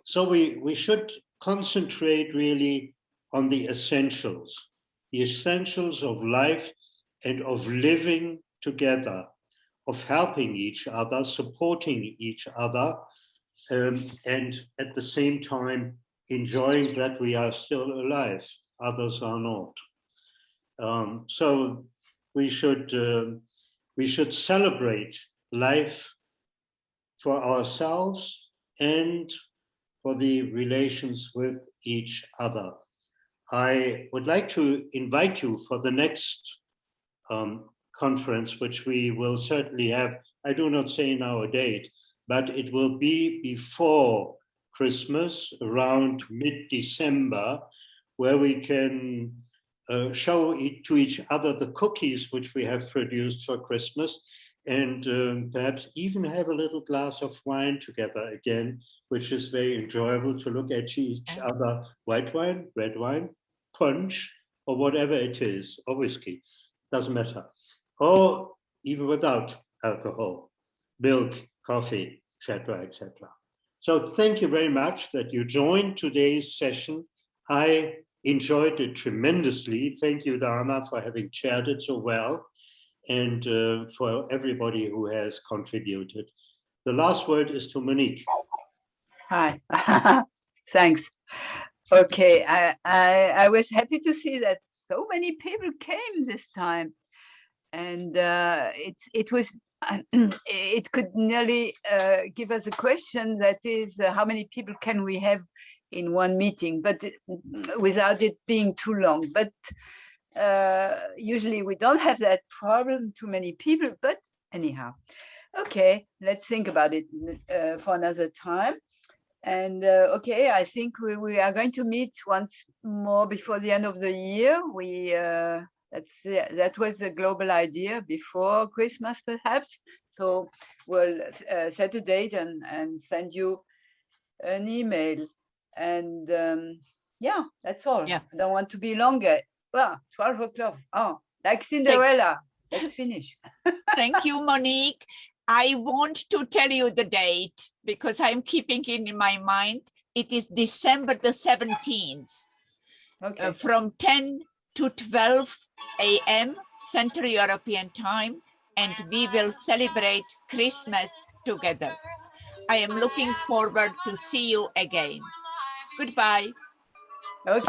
So we should concentrate really on the essentials of life and of living together, of helping each other, supporting each other, and at the same time enjoying that we are still alive, others are not. So we should celebrate life for ourselves and for the relations with each other. I would like to invite you for the next conference, which we will certainly have. I do not say now a date, but it will be before Christmas, around mid-December, where we can show to each other the cookies which we have produced for Christmas, and perhaps even have a little glass of wine together again, which is very enjoyable to look at each other. White wine, red wine, punch, or whatever it is, or whiskey, doesn't matter. Or even without alcohol, milk, coffee, etc., etc. So thank you very much that you joined today's session. I enjoyed it tremendously. Thank you, Dana, for having chaired it so well, and for everybody who has contributed. The last word is to Monique. Hi, thanks. Okay, I was happy to see that so many people came this time, and it was it could nearly give us a question, that is, how many people can we have in one meeting, but without it being too long. But usually we don't have that problem, too many people, but anyhow. Okay, let's think about it for another time. And okay, I think we are going to meet once more before the end of the year. That was the global idea, before Christmas perhaps. So we'll set a date and send you an email. And yeah, that's all. Yeah. I don't want to be longer. Well, 12 o'clock. Oh, like Cinderella. Let's finish. Thank you, Monique. I want to tell you the date because I'm keeping it in my mind. It is December the 17th, okay. From 10 to 12 a.m. Central European Time, and we will celebrate Christmas together. I am looking forward to see you again. Goodbye. Okay.